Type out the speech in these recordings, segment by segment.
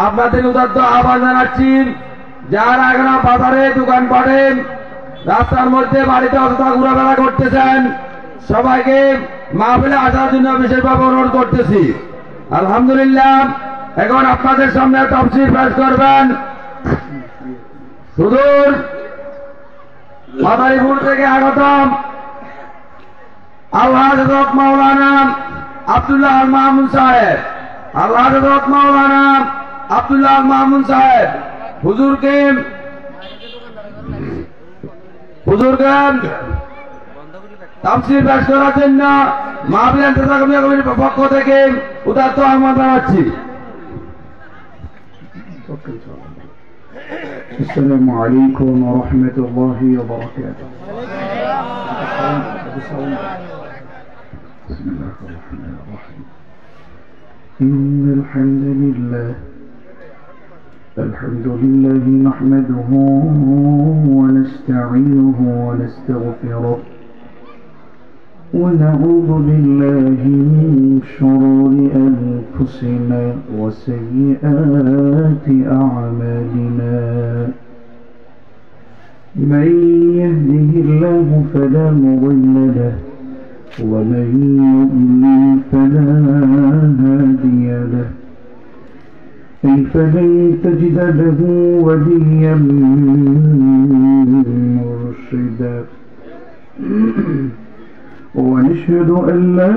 আপনাদের উদাত্ত আহ্বান জানাচ্ছি, যারা এখন বাজারে দোকান পাটেন, রাস্তার মধ্যে বাড়িতে অযথা ঘোরাফেরা করতেছেন, সবাইকে মাহফিলে আসার জন্য বিশেষভাবে অনুরোধ করতেছি। আলহামদুলিল্লাহ, এখন আপনাদের সামনে তাফসীর পেশ করবেন সুদূর মাদারীপুর থেকে আগত আল্লাহ হযরত মাওলানা আব্দুল্লাহ আল মামুন সাহেব। আল্লাহ হযরত মাওলানা আব্দুল্লাহ আল মামুন সাহেব হুজুরকে তাফসীর পেশ করার জন্য মাহফিল ইন্তজামিয়া কমিটির পক্ষ থেকে উদাত্ত আহ্বান জানাচ্ছি। السلام عليكم ورحمة الله وبركاته. بسم الله الرحمن الرحيم. إن الحمد لله نحمده ونستعينه ونستغفره ونعوذ بالله من شرور أنفسنا وسيئات أعمالنا. من يهده الله فلا مضل له ومن يضلل فلا هادي له. فلن تجد له وليا مرشدا. ونشهد أن لا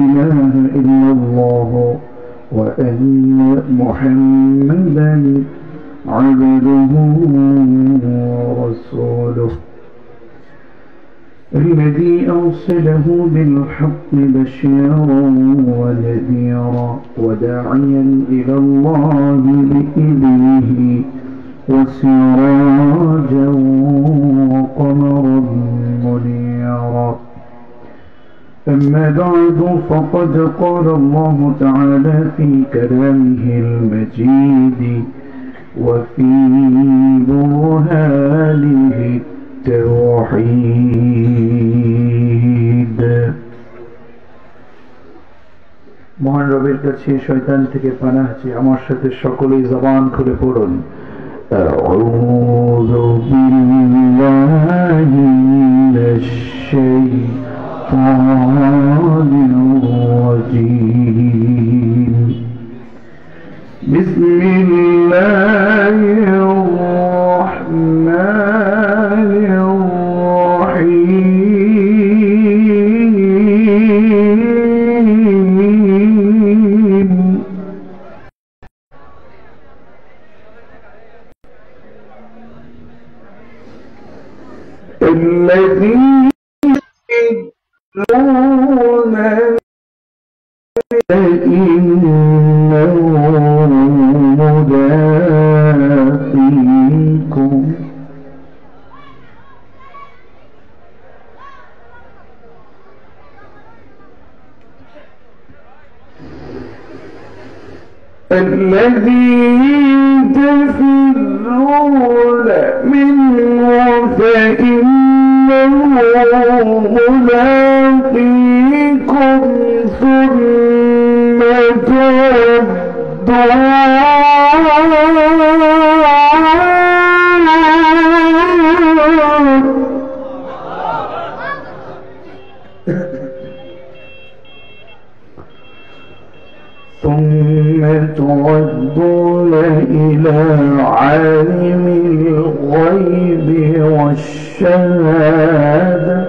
إله إلا الله وأن محمدا عبده ورسوله الذي أرسله بالحق بشيرا ونذيرا وداعيا إلى الله بإذنه وسراجا وقمرا منيرا. أما بعد فقد قال الله تعالى في كلامه المجيد وفي برهانه التوحيد. মহান রবের কাছে শয়তান থেকে পানাহ চেয়ে আমার সাথে সকলেই জবান খুলে পড়ুন। أعوذ بالله من الشيطان الرجيم. بسم الله الرحمن الرحيم. الذين يتلون إنه ملاقيكم الذين تفرون منه فإنه ملاقيكم ثم تردون إلى عالم الغيب والشهادة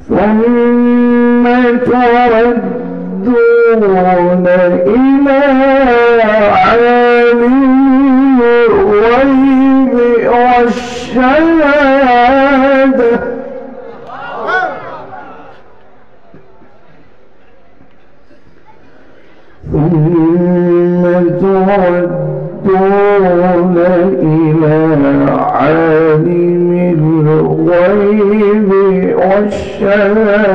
ثم تردون إلى عالم الغيب والشهادة ثم تردون إلى عالم الغيب والشهادة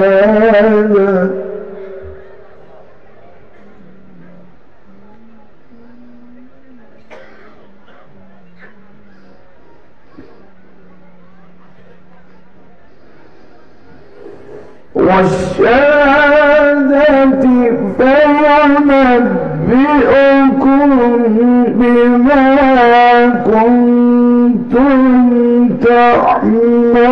والشهادة فينبئكم بما كنتم تعملون.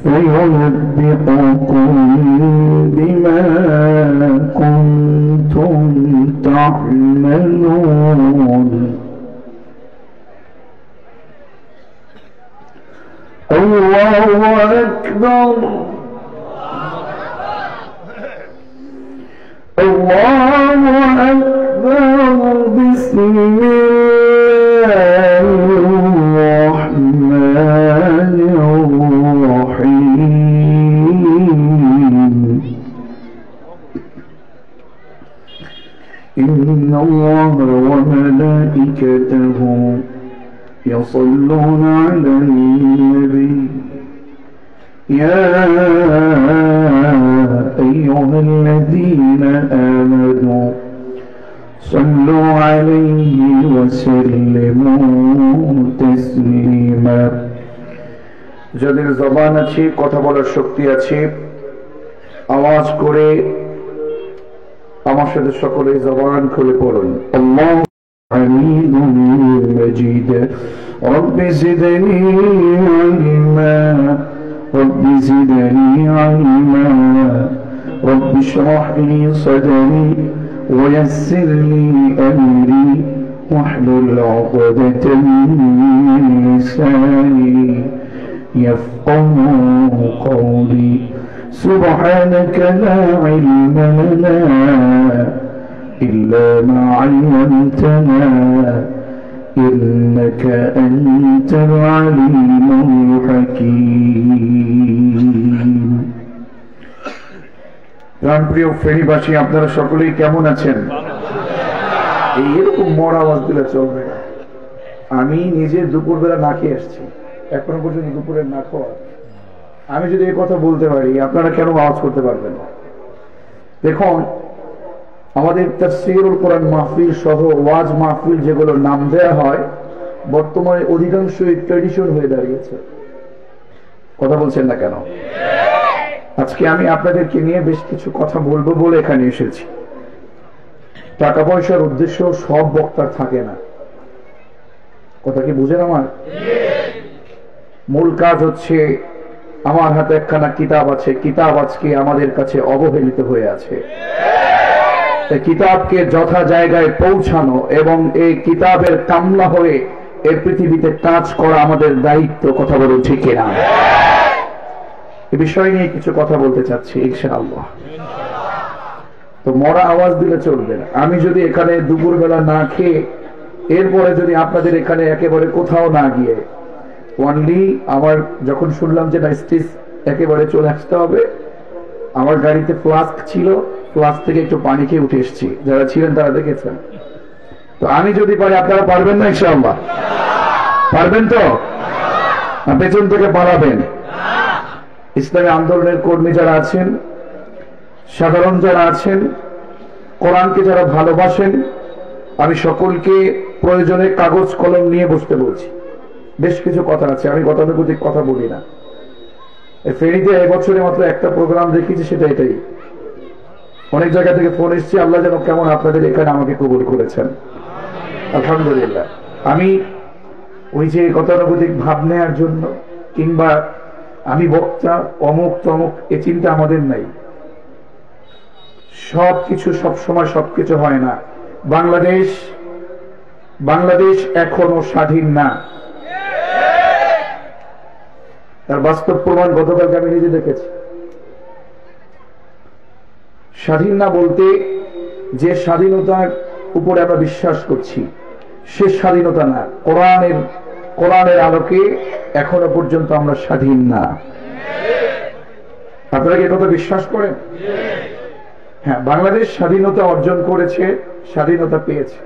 فينبئكم بما كنتم تعملون. الله أكبر. الله أكبر. بسم الله الرحمن الرحيم. إن الله وملائكته يصلون على النبي يا أيها الذين آمنوا صلوا عليه وسلموا تسليما. যাদের জবান আছে, কথা বলার শক্তি আছে, আওয়াজ করে আমার সাথে সকলে জবান খুলে পড়ুন। আল্লাহ حميد مجيد. رب زدني علما رب زدني علما رب اشرح لي صدري ويسر لي أمري واحلل عقدة من لساني يفقهوا قولي. سبحانك لا علم لنا إلا ما علمتنا إنك أنت العليم الحكيم. প্রিয় ফেনীবাসী, আপনারা সকলেই কেমন আছেন? এইরকম মরা আওয়াজ দিলে চলবে। আমি নিজে দুপুরবেলা না খেয়ে আসছি, এখনো পর্যন্ত দুপুরের না খাওয়া। আমি যদি এই কথা বলতে পারি, আপনারা কেন আওয়াজ করতে পারবেন না? দেখুন, আমাদের তাফসীরুল কোরআন মাহফিল সহ ওয়াজ মাহফিল যেগুলো নাম দেয়া হয়, বর্তমানে অধিকাংশই ট্র্যাডিশন হয়ে দাঁড়িয়েছে। কথা বলছেন না কেন? আজকে আমি আপনাদেরকে নিয়ে বেশ কিছু কথা বলবো বলে এখানে এসেছি। টাকা পয়সার উদ্দেশ্য সব বক্তার থাকে না, কথা কি বুঝেন আমার? মূল কাজ হচ্ছে, আমার হাতে একখানা কিতাব আছে, কিতাব আজকে আমাদের কাছে অবহেলিত হয়ে আছে। কিতাবকে যথা জায়গায় পৌঁছানো এবং এই কিতাবের কামলা হয়ে এই পৃথিবীতে কাজ করা আমাদের দায়িত্ব। কথা বলুন ঠিক কিনা? এই বিষয় নিয়ে কিছু কথা বলতে চাচ্ছি ইনশাআল্লাহ। তো মরা আওয়াজ দিলে চলবে না। আমি যদি এখানে দুপুরবেলা না খেয়ে এরপরে যদি আপনাদের এখানে একেবারে কোথাও না গিয়ে ওয়ানলি আমার যখন শুনলাম যে না স্টেজ একেবারে চলে আসতে হবে, আমার গাড়িতে ফ্লাস্ক ছিল, ফ্লাস্ক থেকে একটু পানি খেয়ে উঠে এসেছি। যারা ছিলেন তারা দেখেছেন। তো আমি যদি পারি, আপনারা পারবেন না ইনশাআল্লাহ? পারবেন তো? পেছন থেকে পালাবেন? ইসলামী আন্দোলনের কর্মী যারা আছেন, সাধারণ যারা আছেন, কোরআনকে যারা ভালোবাসেন, আমি সকলকে প্রয়োজনে কাগজ কলম নিয়ে বসতে বলছি। বেশ কিছু কথা আছে, আমি গতানুগতিক কথা বলি না। ফেনীতে এবছরে মাত্র একটা প্রোগ্রাম দেখেছি, সেটা এটাই। অনেক জায়গা থেকে ফোন এসছে, আল্লাহ যেন কেমন আপনাদের এখানে আমাকে কবুল করেছেন, আলহামদুলিল্লাহ। আমি ওই যে গতানুগতিক ভাব নেওয়ার জন্য কিংবা আমি বক্তা অমুক তমুক এ চিন্তা আমাদের নাই। সবকিছু সবসময় সবকিছু হয় না। বাংলাদেশ এখনো স্বাধীন না, তার বাস্তব প্রমাণ গতকালকে আমি নিজে দেখেছি। স্বাধীন না বলতে যে স্বাধীনতার উপরে আমরা বিশ্বাস করছি সে স্বাধীনতা না। কোরআনের আলোকে এখনো পর্যন্ত আমরা স্বাধীন না। আপনারা কি কথা বিশ্বাস করেন? হ্যাঁ, বাংলাদেশ স্বাধীনতা অর্জন করেছে, স্বাধীনতা পেয়েছে,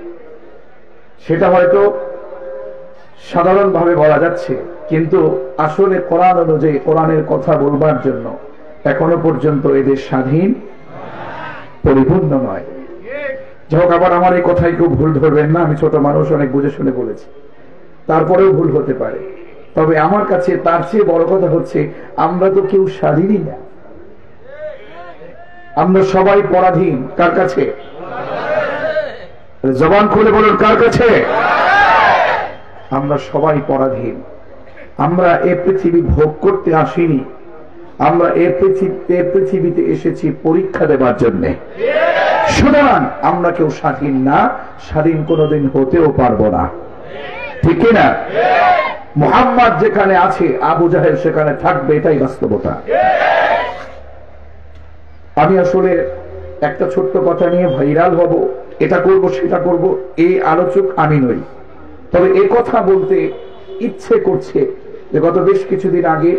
সেটা হয়তো সাধারণভাবে বলা যাচ্ছে, কিন্তু আসলে কোরআন অনুযায়ী কোরআনের কথা বলবার জন্য এখনো পর্যন্ত এদের স্বাধীন। পরিপূর্ণ নয়। যাই হোক, আবার আমার এই কথাই কেউ ভুল ধরবেন না, আমি ছোট মানুষ, অনেক বুঝে শুনে বলেছি, তারপরেও ভুল হতে পারে। তবে আমার কাছে তার চেয়ে বড় কথা হচ্ছে, আমরা তো কেউ স্বাধীনই না, আমরা সবাই পরাধীন। কার কাছে? জবান খুলে বলুন, কার কাছে? আমরা সবাই পরাধীন। আমরা এ পৃথিবী ভোগ করতে আসিনি, আমরা এ পৃথিবীতে এসেছি পরীক্ষা দেবার জন্য। সুতরাং আমরা কেউ স্বাধীন না, স্বাধীন কোনোদিন হতেও পারবো না, ঠিক না? মুহাম্মদ যেখানে আছে, আবু জাহেল সেখানে থাকবে, এটাই বাস্তবতা। আমি আসলে একটা ছোট্ট কথা নিয়ে ভাইরাল হব, এটা করব সেটা করব, এই আলোচক আমি নই। তবে এ কথা বলতে ইচ্ছে করছে যে গত বেশ কিছুদিন আগে,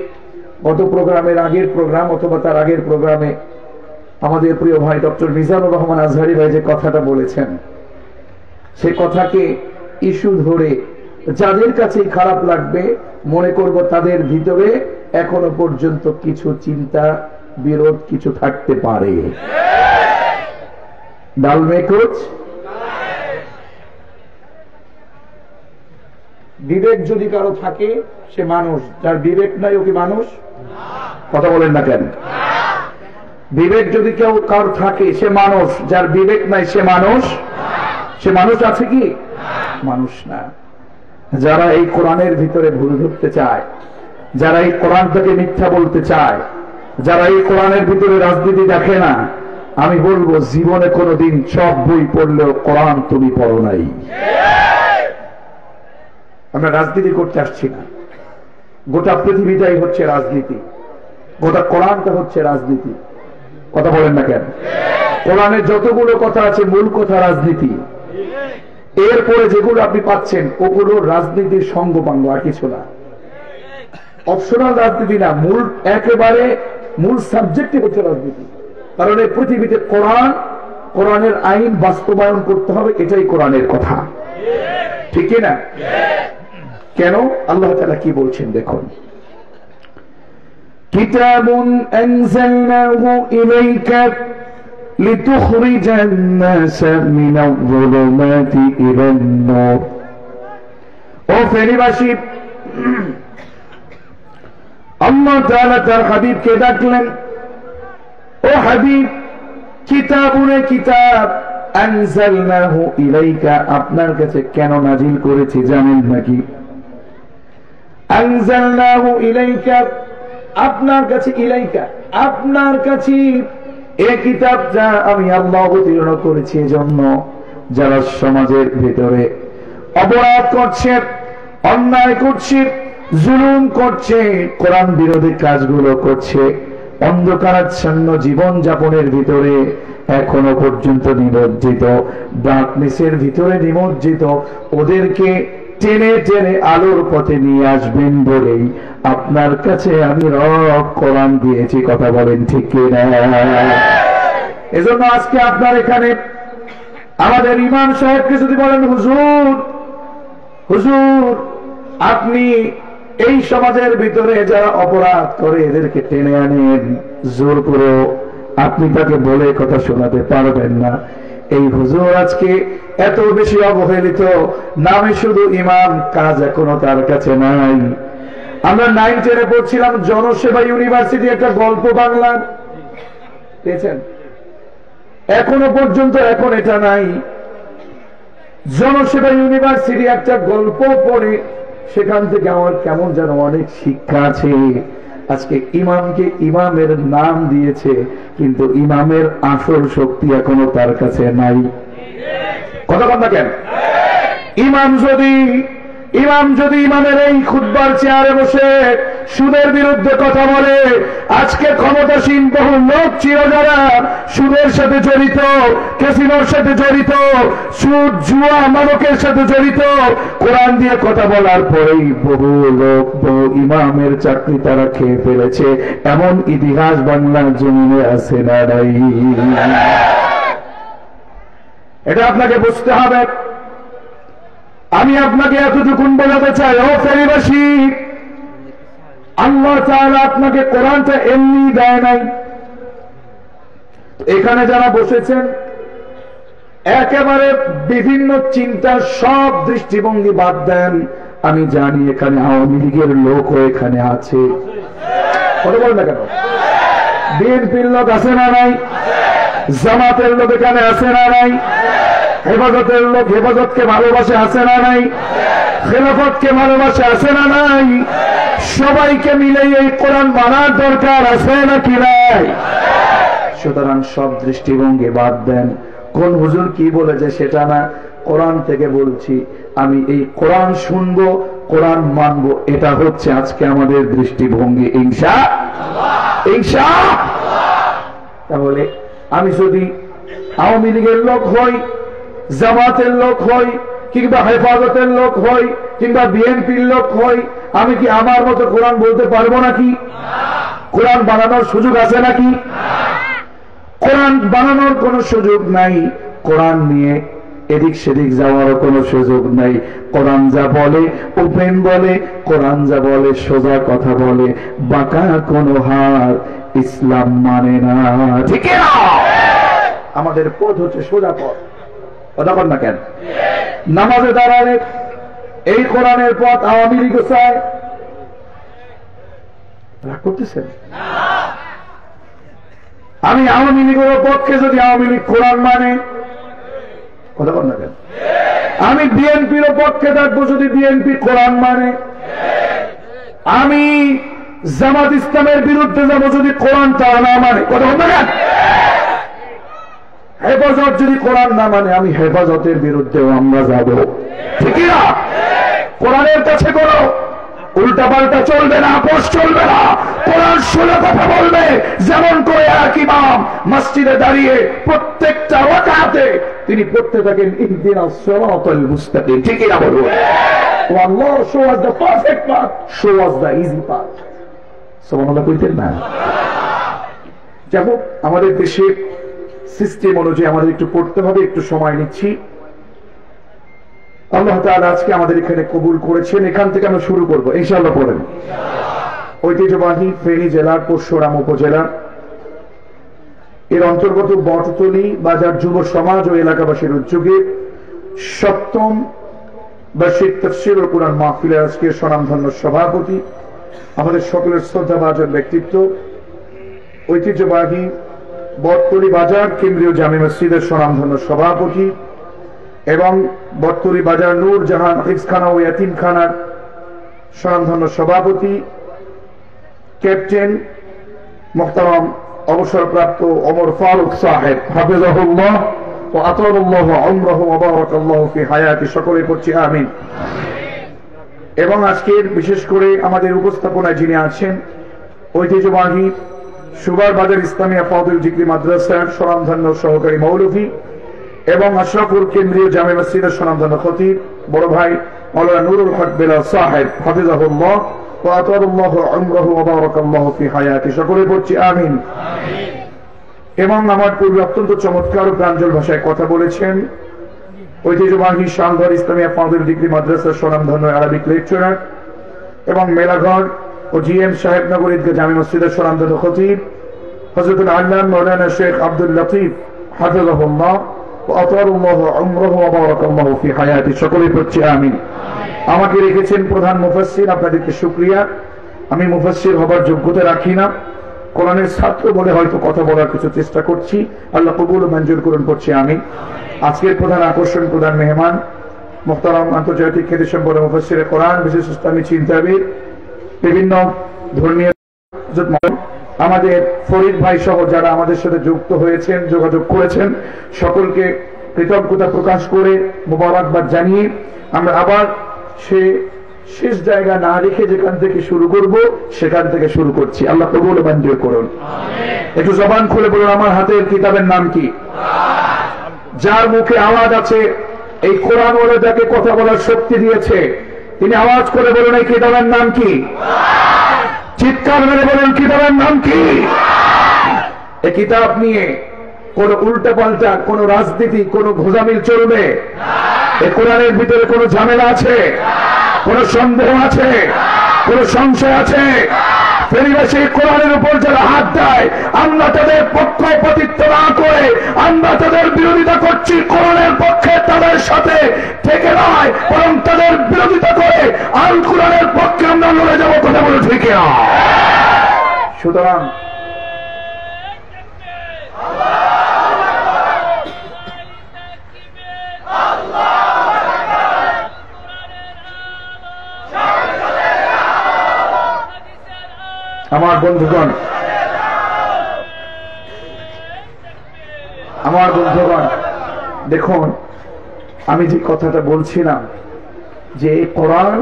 গত প্রোগ্রামের আগের প্রোগ্রাম অথবা তার আগের প্রোগ্রামে আমাদের প্রিয় ভাই ডক্টর মিজানুর রহমান আজহারি ভাই যে কথাটা বলেছেন, সে কথাকে ইস্যু ধরে যাদের কাছেই খারাপ লাগবে, মনে করব তাদের ভিতরে এখনো পর্যন্ত কিছু চিন্তা বিরোধ কিছু থাকতে পারে। ডাল মে কুছ বিবেক যদি কারো থাকে সে মানুষ, যার বিবেক নাই ও কি মানুষ? কথা বলেন না কেন? বিবেক যদি কেউ কারো থাকে সে মানুষ, যার বিবেক নাই সে মানুষ। সে মানুষ আছে কি? মানুষ না। যারা এই কোরআনের ভিতরে ভুল ধরতে চায়, যারা এই কোরআনটাকে মিথ্যা বলতে চায়, যারা এই কোরআনের ভিতরে রাজনীতি দেখে না, আমি বলবো জীবনে কোনোদিন সব বই পড়লেও কোরআন তুমি পড়ো নাই। আমরা রাজনীতি করতে আসছি না, গোটা পৃথিবীটাই হচ্ছে রাজনীতি, গোটা কোরআনটা হচ্ছে রাজনীতি। কথা বলেন না কেন? কোরআনে যতগুলো কথা আছে মূল কথা রাজনীতি, এরপরে যেগুলো আপনি পাচ্ছেন ওগুলো রাজনীতির সঙ্গপাঙ্গ, আর কিছু না। অপশনাল রাজনীতি না, মূল একেবারে মূল সাবজেক্টই হচ্ছে রাজনীতি। কারণ এই পৃথিবীতে কোরআনের আইন বাস্তবায়ন করতে হবে, এটাই কোরআনের কথা, ঠিক না? কেন? আল্লাহ তাআলা কি বলছেন দেখুন, কিতাবুন আনজালনাহু ইলাইকা লিতুখরিজান নাসা মিনাল যুলুমাতি ইলান নূর। ও ফেনীবাসী, আল্লাহ তাআলা তার হাবিবকে ডাকলেন, ও হাবিব, কিতাবুনে কিতাব আনজালনাহু ইলাইকা, আপনার কাছে কেন নাজিল করেছি জানেন নাকি? আনজালনাহু ইলাইকা, আপনার কাছে, ইলাইকা আপনার কাছে এই কিতাবটা আমি আল্লাহ অবতীর্ণ করেছি এজন্য যারা সমাজের ভিতরে অপরাধ করছে, অন্যায় করছে, জুলুম করছে, কোরআন বিরোধী কাজগুলো করছে, অন্ধকারাচ্ছন্ন জীবন যাপনের ভিতরে এখনো পর্যন্ত নিমজ্জিত, ডার্কনেসের ভিতরে নিমজ্জিত, ওদেরকে টেনে টেনে আলোর পথে নিয়ে আসবেন বলেই আপনার কাছে আমি রব কোরআন দিয়েছি। কথা বলেন ঠিক কিনা? এজন্য আজকে আপনার এখানে আমাদের ইমাম সাহেবকে যদি বলেন, হুজুর হুজুর আপনি এই সমাজের ভিতরে যারা অপরাধ করে এদেরকে টেনে আনেন জোর করে, আপনি তাকে বলে কথা শোনাতে পারবেন না। এই হুজুর আজকে এত বেশি অবহেলিত, নামে শুধু ইমাম, কাজ এখনো তার কাছে নাই। আমরা 9-10 পড়ছিলাম জনসেবা ইউনিভার্সিটি, একটা গল্প বাংলা পেয়েছেন? এখনো পর্যন্ত এখন এটা নাই। জনসেবা ইউনিভার্সিটি একটা গল্প পড়ে সেখান থেকে আমার কেমন যেন অনেক শিক্ষা আছে। আজকে ইমামকে ইমামের নাম দিয়েছে, কিন্তু ইমামের আসল শক্তি এখনো তার কাছে নাই। কথা বল না কেন? ইমাম যদি ইমামের এই খুতবার চেয়ারে বসে সুদের বিরুদ্ধে কথা বলে, আজকে ক্ষমতাসীন বহু লোক ছিল যারা সুদের সাথে জড়িত, ক্যাসিনোর সাথে জড়িত, সুদ জুয়া মাদকের সাথে জড়িত, কোরআন দিয়ে কথা বলার পরেই বহু লোক বহু ইমামের চাকরি তারা খেয়ে ফেলেছে। এমন ইতিহাস বাংলার জমিনে আছে না নাই? এটা আপনাকে বুঝতে হবে। আমি আপনাকে এতটুকুন বোঝাতে চাই, ও ফেনীবাসী, আল্লাহ তাআলা আপনাকে কোরআনটা এমনি দেয় নাই। এখানে যারা বসেছেন একেবারে বিভিন্ন চিন্তার সব দৃষ্টিভঙ্গি বাদ দেন। আমি জানি এখানে আওয়ামী লীগের লোকও এখানে আছে। কথা বলেন না কেন? বিএনপির লোক আছে না নাই? জামাতের লোক এখানে আছে না নাই? হেফাজতের লোক হেফাজতকে ভালোবাসে আছে না নাই? খেলাফতকে ভালোবাসে আছে না নাই? সবাইকে মিলে এই কোরআন মানার দরকার আছে নাকি নাই? সুতরাং সব দৃষ্টিভঙ্গি বাদ দেন। কোন হুজুর কি বলেছে সেটা না, কোরআন থেকে বলছি। আমি এই কোরআন শুনবো, কোরআন মানবো, এটা হচ্ছে আজকে আমাদের দৃষ্টিভঙ্গি। ইনশাআল্লাহ। তাহলে আমি যদি আওয়ামী লীগের লোক হই, জামাতের লোক হই, কিংবা হেফাজতের লোক হই, কিংবা বিএনপির লোক হই, আমি কি আমার মতো কোরআন বলতে পারবো নাকি? কোরআন বানানোর সুযোগ আছে নাকি? কোরআন বানানোর কোনো সুযোগ নাই। কোরআন নিয়ে এদিক সেদিক যাওয়ারও কোনো সুযোগ নাই। কোরআন যা বলে ওপেন বলে, কোরআন যা বলে সোজা কথা বলে, বাঁকা কোনো হার ইসলাম মানে না। ঠিক না? আমাদের পথ হচ্ছে সোজা পথ। কথা বল না কেন? নামাজে দাঁড়ালে এই কোরআনের পথ আওয়ামী লীগ চায়। রাগ করতেছেন? আমি আওয়ামী লীগের পক্ষে যদি আওয়ামী লীগ কোরআন মানে, কথা বল না কেন? আমি বিএনপির পক্ষে থাকবো যদি বিএনপি কোরআন মানে। আমি জামাত ইসলামের বিরুদ্ধে যাবো যদি কোরআন তারা না মানে। কথা বল না কেন? হেফাজত যদি কোরআন না মানে আমি হেফাজতের বিরুদ্ধেও আমরা যাব। ঠিক না? কোরআনের কাছে করো, উল্টা পাল্টা চলবে না, আপোষ চলবে না। কোরআন শুনে কথা বলবে। যেমন করে এক ইমাম মসজিদে দাঁড়িয়ে প্রত্যেকটা রাকাতে তিনি পড়তে থাকেন ইহদিনাস সিরাতাল মুস্তাকিম। ঠিক না বলুন? আল্লাহ show us the perfect path, show us the easy path. সুবহানাল্লাহ কইতেন না? যেমন আমাদের দেশে সিস্টেম অনুযায়ী আমাদের একটু পড়তে হবে, একটু সময় নিচ্ছি। আল্লাহ তাআলা আজকে আমাদের এখানে কবুল করেছেন, এখান থেকে আমরা শুরু করবো ইনশাআল্লাহ। পড়েন। ঐতিহ্যবাহী ফেনী জেলার পরশুরাম উপজেলা এর অন্তর্গত বটতলী বাজার যুব সমাজ ও এলাকাবাসীর উদ্যোগে ৭ম বার্ষিক তাফসীরুল কুরআন মাহফিলের আজকে স্বনামধন্য সভাপতি, আমাদের সকলের শ্রদ্ধাভাজন ব্যক্তিত্ব, ঐতিহ্যবাহী বটতলী বাজার কেন্দ্রীয় জামে মসজিদের স্বনামধন্য সভাপতি এবং বটতলী বাজার নূর জাহান হিফজখানা ও ইয়াতিমখানার স্বনামধন্য সভাপতি ক্যাপ্টেন মুহতারাম অবসরপ্রাপ্ত ওমর ফারুক সাহেব হাফিজাহুল্লাহ ও আতালাল্লাহু উমরাহু ওয়া বারাকাল্লাহু ফি হায়াতি, সকলে পড়ছি আমিন। এবং আজকের বিশেষ করে আমাদের উপস্থাপনায় যিনি আছেন ঐতিহ্যবাহী সুগার বাজার ইসলামিয়া ফাদিল জিকরি মাদ্রাসার স্বনামধন্য সহকারী মৌলভী এবং আশরাফুল কেন্দ্রীয় জামে মসজিদের স্বনামধন্য খতিব বড় ভাই মাওলানা নুরুল হক বেলাল সাহেব হাফিজাহুল্লাহ ওয়া আতালাল্লাহু উমরাহু ওয়া বারাকাল্লাহু ফি হায়াতি, সকলে পড়ছি আমিন। এবং আমার পূর্বে অত্যন্ত চমৎকার ও প্রাঞ্জল ভাষায় কথা বলেছেন ঐতিহ্যবাহী শালঘর ইসলামিয়া ফাদিল ডিগ্রি মাদ্রাসার স্বনামধন্য আরবিক লেকচারার এবং মেলাঘর ও জিএম সাহেবনগর ঈদগাহ জামে মসজিদের স্বনামধন্য খতিব হযরতুল আল্লামা মাওলানা শেখ আব্দুল লতীফ হাফিজাহুল্লাহ ওয়া আতালাল্লাহু উমরাহু ওয়া বারাকাল্লাহু ফি হায়াতি, সকলে পড়ছি আমিন। আমাকে রেখেছেন প্রধান মুফাসসির, আপনাদেরকে শুকরিয়া। আমি মুফাসসির হবার যোগ্যতা রাখি না, কোরআনের ছাত্র বলে হয়তো কথা বলার কিছু চেষ্টা করছি। আল্লাহ কবুল ও মঞ্জুর করুন, পড়ছি আমিন। আজকের প্রধান আকর্ষণ, প্রধান মেহমান মুহতারাম আন্তর্জাতিক খ্যাতিসম্পন্ন মুফাসসিরে কোরআন, বিশেষ ইসলামী চিন্তাবিদ, বিভিন্ন ধর্মীয় আমাদের ফরিদ ভাই সহ যারা আমাদের সাথে যুক্ত হয়েছেন, যোগাযোগ করেছেন, সকলকে কৃতজ্ঞতা প্রকাশ করে মোবারকবাদ জানিয়ে আমরা আবার সে শেষ জায়গা না রেখে যেখান থেকে শুরু করব সেখান থেকে শুরু করছি। আল্লাহ কবুল ও মঞ্জুর করুন। একটু জবান খুলে বলুন, আমার হাতের কিতাবের নাম কি? যার মুখে আওয়াজ আছে, এই কোরআন ওরা যাকে কথা বলার শক্তি দিয়েছে, তিনি আওয়াজ করে বলুন এই কিতাবের নাম কি? চিৎকার মেরে বলুন কিতাবের নাম কি? এই কিতাব নিয়ে কোন উল্টা পাল্টা, কোন রাজনীতি, কোন ঘোজামিল চলবে? এই কোরআনের ভিতরে কোন ঝামেলা আছে? কোন সন্দেহ আছে? কোন সংশয় আছে? পরিবেশে কোরআনের উপর যারা হাত দেয়, আমরা তাদের পক্ষপাতিত্ব না করে আমরা তাদের বিরোধিতা করছি, কোরআনের পক্ষে তাদের সাথে থেকে নয়, বরং তাদের বিরোধিতা করে আল কোরআনের পক্ষে আমরা লড়ে যাবো। কথা বলে ঠিক না? সুতরাং আমার বন্ধুগণ, দেখুন, আমি যে কথাটা বলছিলাম যে কোরআন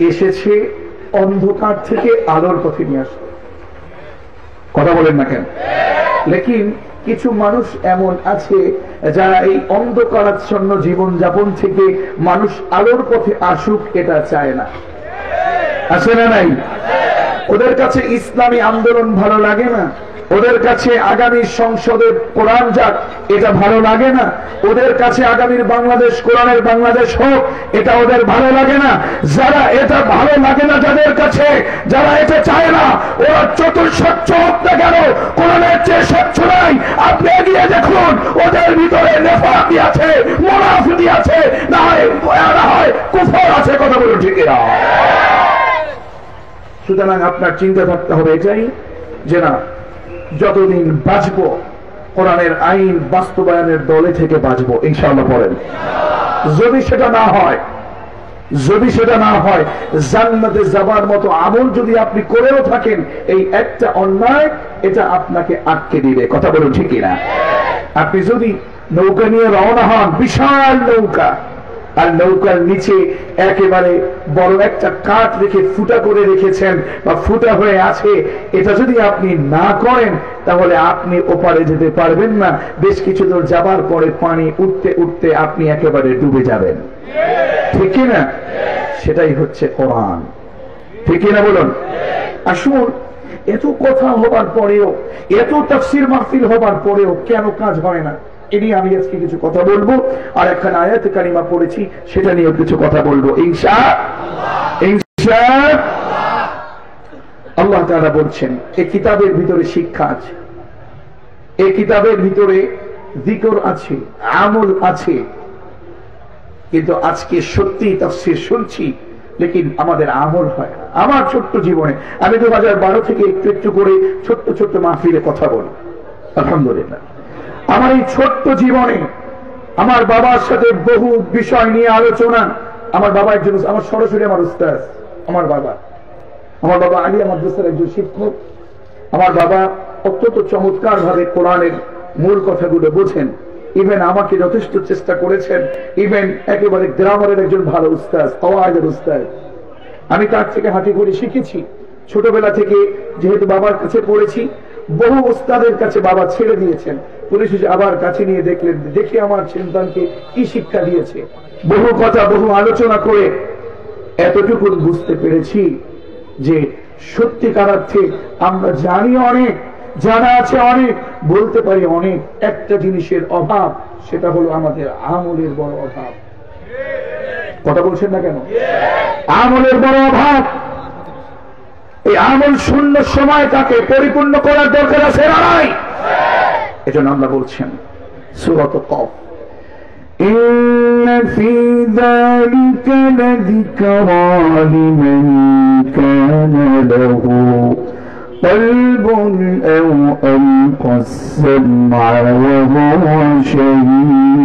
এসেছে অন্ধকার থেকে আলোর পথে নিয়ে আসে, কথা বলেন না কেন? লেকিন কিছু মানুষ এমন আছে যারা এই অন্ধকারাচ্ছন্ন জীবন যাপন থেকে মানুষ আলোর পথে আসুক এটা চায় না। আছে না নাই? ওদের কাছে ইসলামী আন্দোলন ভালো লাগে না, ওদের কাছে আগামী সংসদে কোরআন যাক এটা ভালো লাগে না, ওদের কাছে আগামীর বাংলাদেশ কোরআনের বাংলাদেশ হোক এটা ওদের ভালো লাগে না। যারা এটা ভালো লাগে না, যাদের কাছে, যারা এটা চায় না, ওরা চতুর্স্বচ্ছ হোক না কেন, কোরআনের চেয়ে স্বচ্ছ নাই। আপনি এগিয়ে দেখুন, ওদের ভিতরে নেফাকি আছে, মুনাফিকি আছে, না হয় কুফর আছে। কথা বলুন ঠিক না? সুতরাং আপনার চিন্তা থাকতে হবে এটাই যে না, যতদিন বাঁচবো কোরআনের আইন বাস্তবায়নের দলে থেকে বাঁচবো ইনশাআল্লাহ। পড়েন, যদি সেটা না হয় জান্নাতে যাবার মতো আমল যদি আপনি করেও থাকেন, এই একটা অন্যায় এটা আপনাকে আটকে দিবে। কথা বলুন ঠিক না? আপনি যদি নৌকা নিয়ে রওনা হন, বিশাল নৌকা, আর নৌকার নিচে একেবারে বড় একটা কাঠ রেখে ফুটা করে রেখেছেন বা ফুটা হয়ে আছে, এটা যদি আপনি না করেন তাহলে আপনি ওপারে যেতে পারবেন না। বেশ কিছু দূর যাবার পরে পানি উঠতে উঠতে আপনি একেবারে ডুবে যাবেন। ঠিক না? সেটাই হচ্ছে কোরআন। ঠিক না বলুন? আসুন, এত কথা হবার পরেও, এত তাফসীর মাহফিল হবার পরেও কেন কাজ হয় না, এ নিয়ে আমি আজকে কিছু কথা বলবো। আর একখানে আয়াত কারিমা পড়েছি, সেটা নিয়েও কিছু কথা বলবো ইনশাআল্লাহ। তাআলা বলছেন এই কিতাবের ভিতরে শিক্ষা আছে, এই কিতাবের ভিতরে যিকর আছে, আমল আছে। কিন্তু আজকে সত্যি তাফসীর শুনছি, লেকিন আমাদের আমল হয় না। আমার ছোট্ট জীবনে আমি 2012 থেকে একটু একটু করে ছোট্ট ছোট্ট মাহফিলে কথা বলি, আলহামদুলিল্লাহ। আমার এই ছোট্ট জীবনে আমার বাবার সাথে বহু বিষয় নিয়ে আলোচনা। আমার বাবা একজন, আমার সরাসরি আমার উস্তাদ, আমার বাবা আলিয়া মাদ্রাসার একজন শিক্ষক। আমার বাবা অত্যন্ত চমৎকার ভাবে কোরআনের মূল কথাগুলো বোঝেন। ইভেন আমাকে যথেষ্ট চেষ্টা করেছেন। ইভেন একেবারে গ্রামারের একজন ভালো উস্তাদ, কওয়ায়েদের উস্তাদ। আমি তার থেকে হাঁটি করে শিখেছি। ছোটবেলা থেকে যেহেতু বাবার কাছে পড়েছি, বহু উস্তাদের কাছে বাবা ছেড়ে দিয়েছেন, পুলিশ আবার কাছে নিয়ে দেখলেন, দেখে আমার সন্তানকে কি শিক্ষা দিয়েছে। বহু কথা, বহু আলোচনা করে এতটুকু বুঝতে পেরেছি যে সত্যিকার অর্থে আমরা জানি অনেক, জানা আছে অনেক, বলতে পারি অনেক। একটা জিনিসের অভাব, সেটা হলো আমাদের আমলের বড় অভাব। কথা বলছেন না কেন? আমলের বড় অভাব। এই আমল শূন্য সময়টাকে পরিপূর্ণ করার দরকার আছে না নাই? এজন্য আল্লাহ বলছেন সূরাত কফ, ইন্না ফী যালিকা লাযিকরা লিমান কানা লাহু কলবুন আও আলকা আস-সামআ ওয়া হুয়া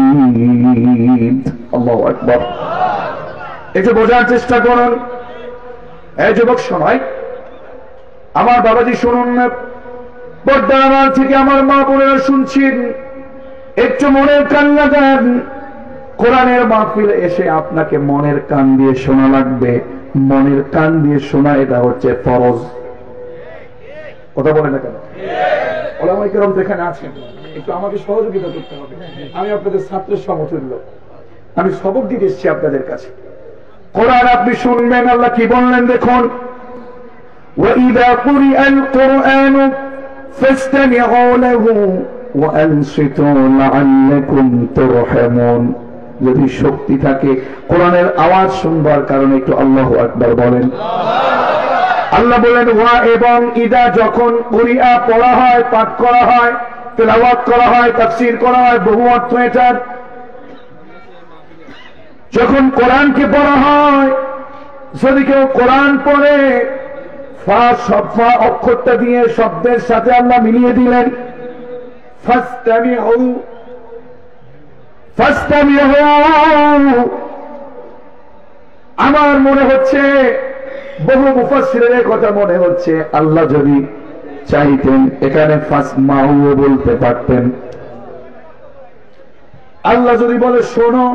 শাহীদ। আল্লাহু আকবার। এটা বোঝার চেষ্টা করুন। এই যুবক শোনাই, আমার বাবাজি শুনুন না, পর্দার আড়াল থেকে আমার মা বোনেরা শুনছেন, একটু মনের কান লাগান। কোরআনের মাহফিলে এসে আপনাকে মনের কান দিয়ে শোনা লাগবে। মনের কান দিয়ে শোনা এটা হচ্ছে ফরজ। কথা বলে না কেন? ওলামায়ে কেরাম যেখানে আছেন, একটু আমাকে সহযোগিতা করতে হবে। আমি আপনাদের ছাত্রের সমতুল্য, আমি সবক দিতে এসেছি আপনাদের কাছে। কোরআন আপনি শুনবেন। আল্লাহ কি বললেন দেখুন, وَإِذَا قُرِئَ الْقُرْآنُ فَاسْتَمِعُوا لَهُ وَأَنصِتُوا لَعَلَّكُمْ تُرْحَمُونَ। যদি শক্তি থাকে কোরআনের আওয়াজ শুনবার কারণে একটু আল্লাহু আকবার বলেন। আল্লাহ বলেন ওয়া এবং ইদা যখন কুরিআ পড়া হয়, পাঠ করা হয়, তেলাওয়াত করা হয়, তাফসীর করা হয়, বহু অর্থ এটার। যখন কোরআনকে পড়া হয়, যদি কেউ কোরআন পড়ে, ফা সফা অক্ষরটা দিয়ে শব্দের সাথে আল্লাহ মিলিয়ে দিলেন, ফাসতামিউ ফাসতামিউ। আমার মনে হচ্ছে, বহু মুফাসসিরের কথা মনে হচ্ছে, আল্লাহ যদি চাইতেন এখানে ফাসমাউ বলতে পারতেন। আল্লাহ যদি বলে শোনো,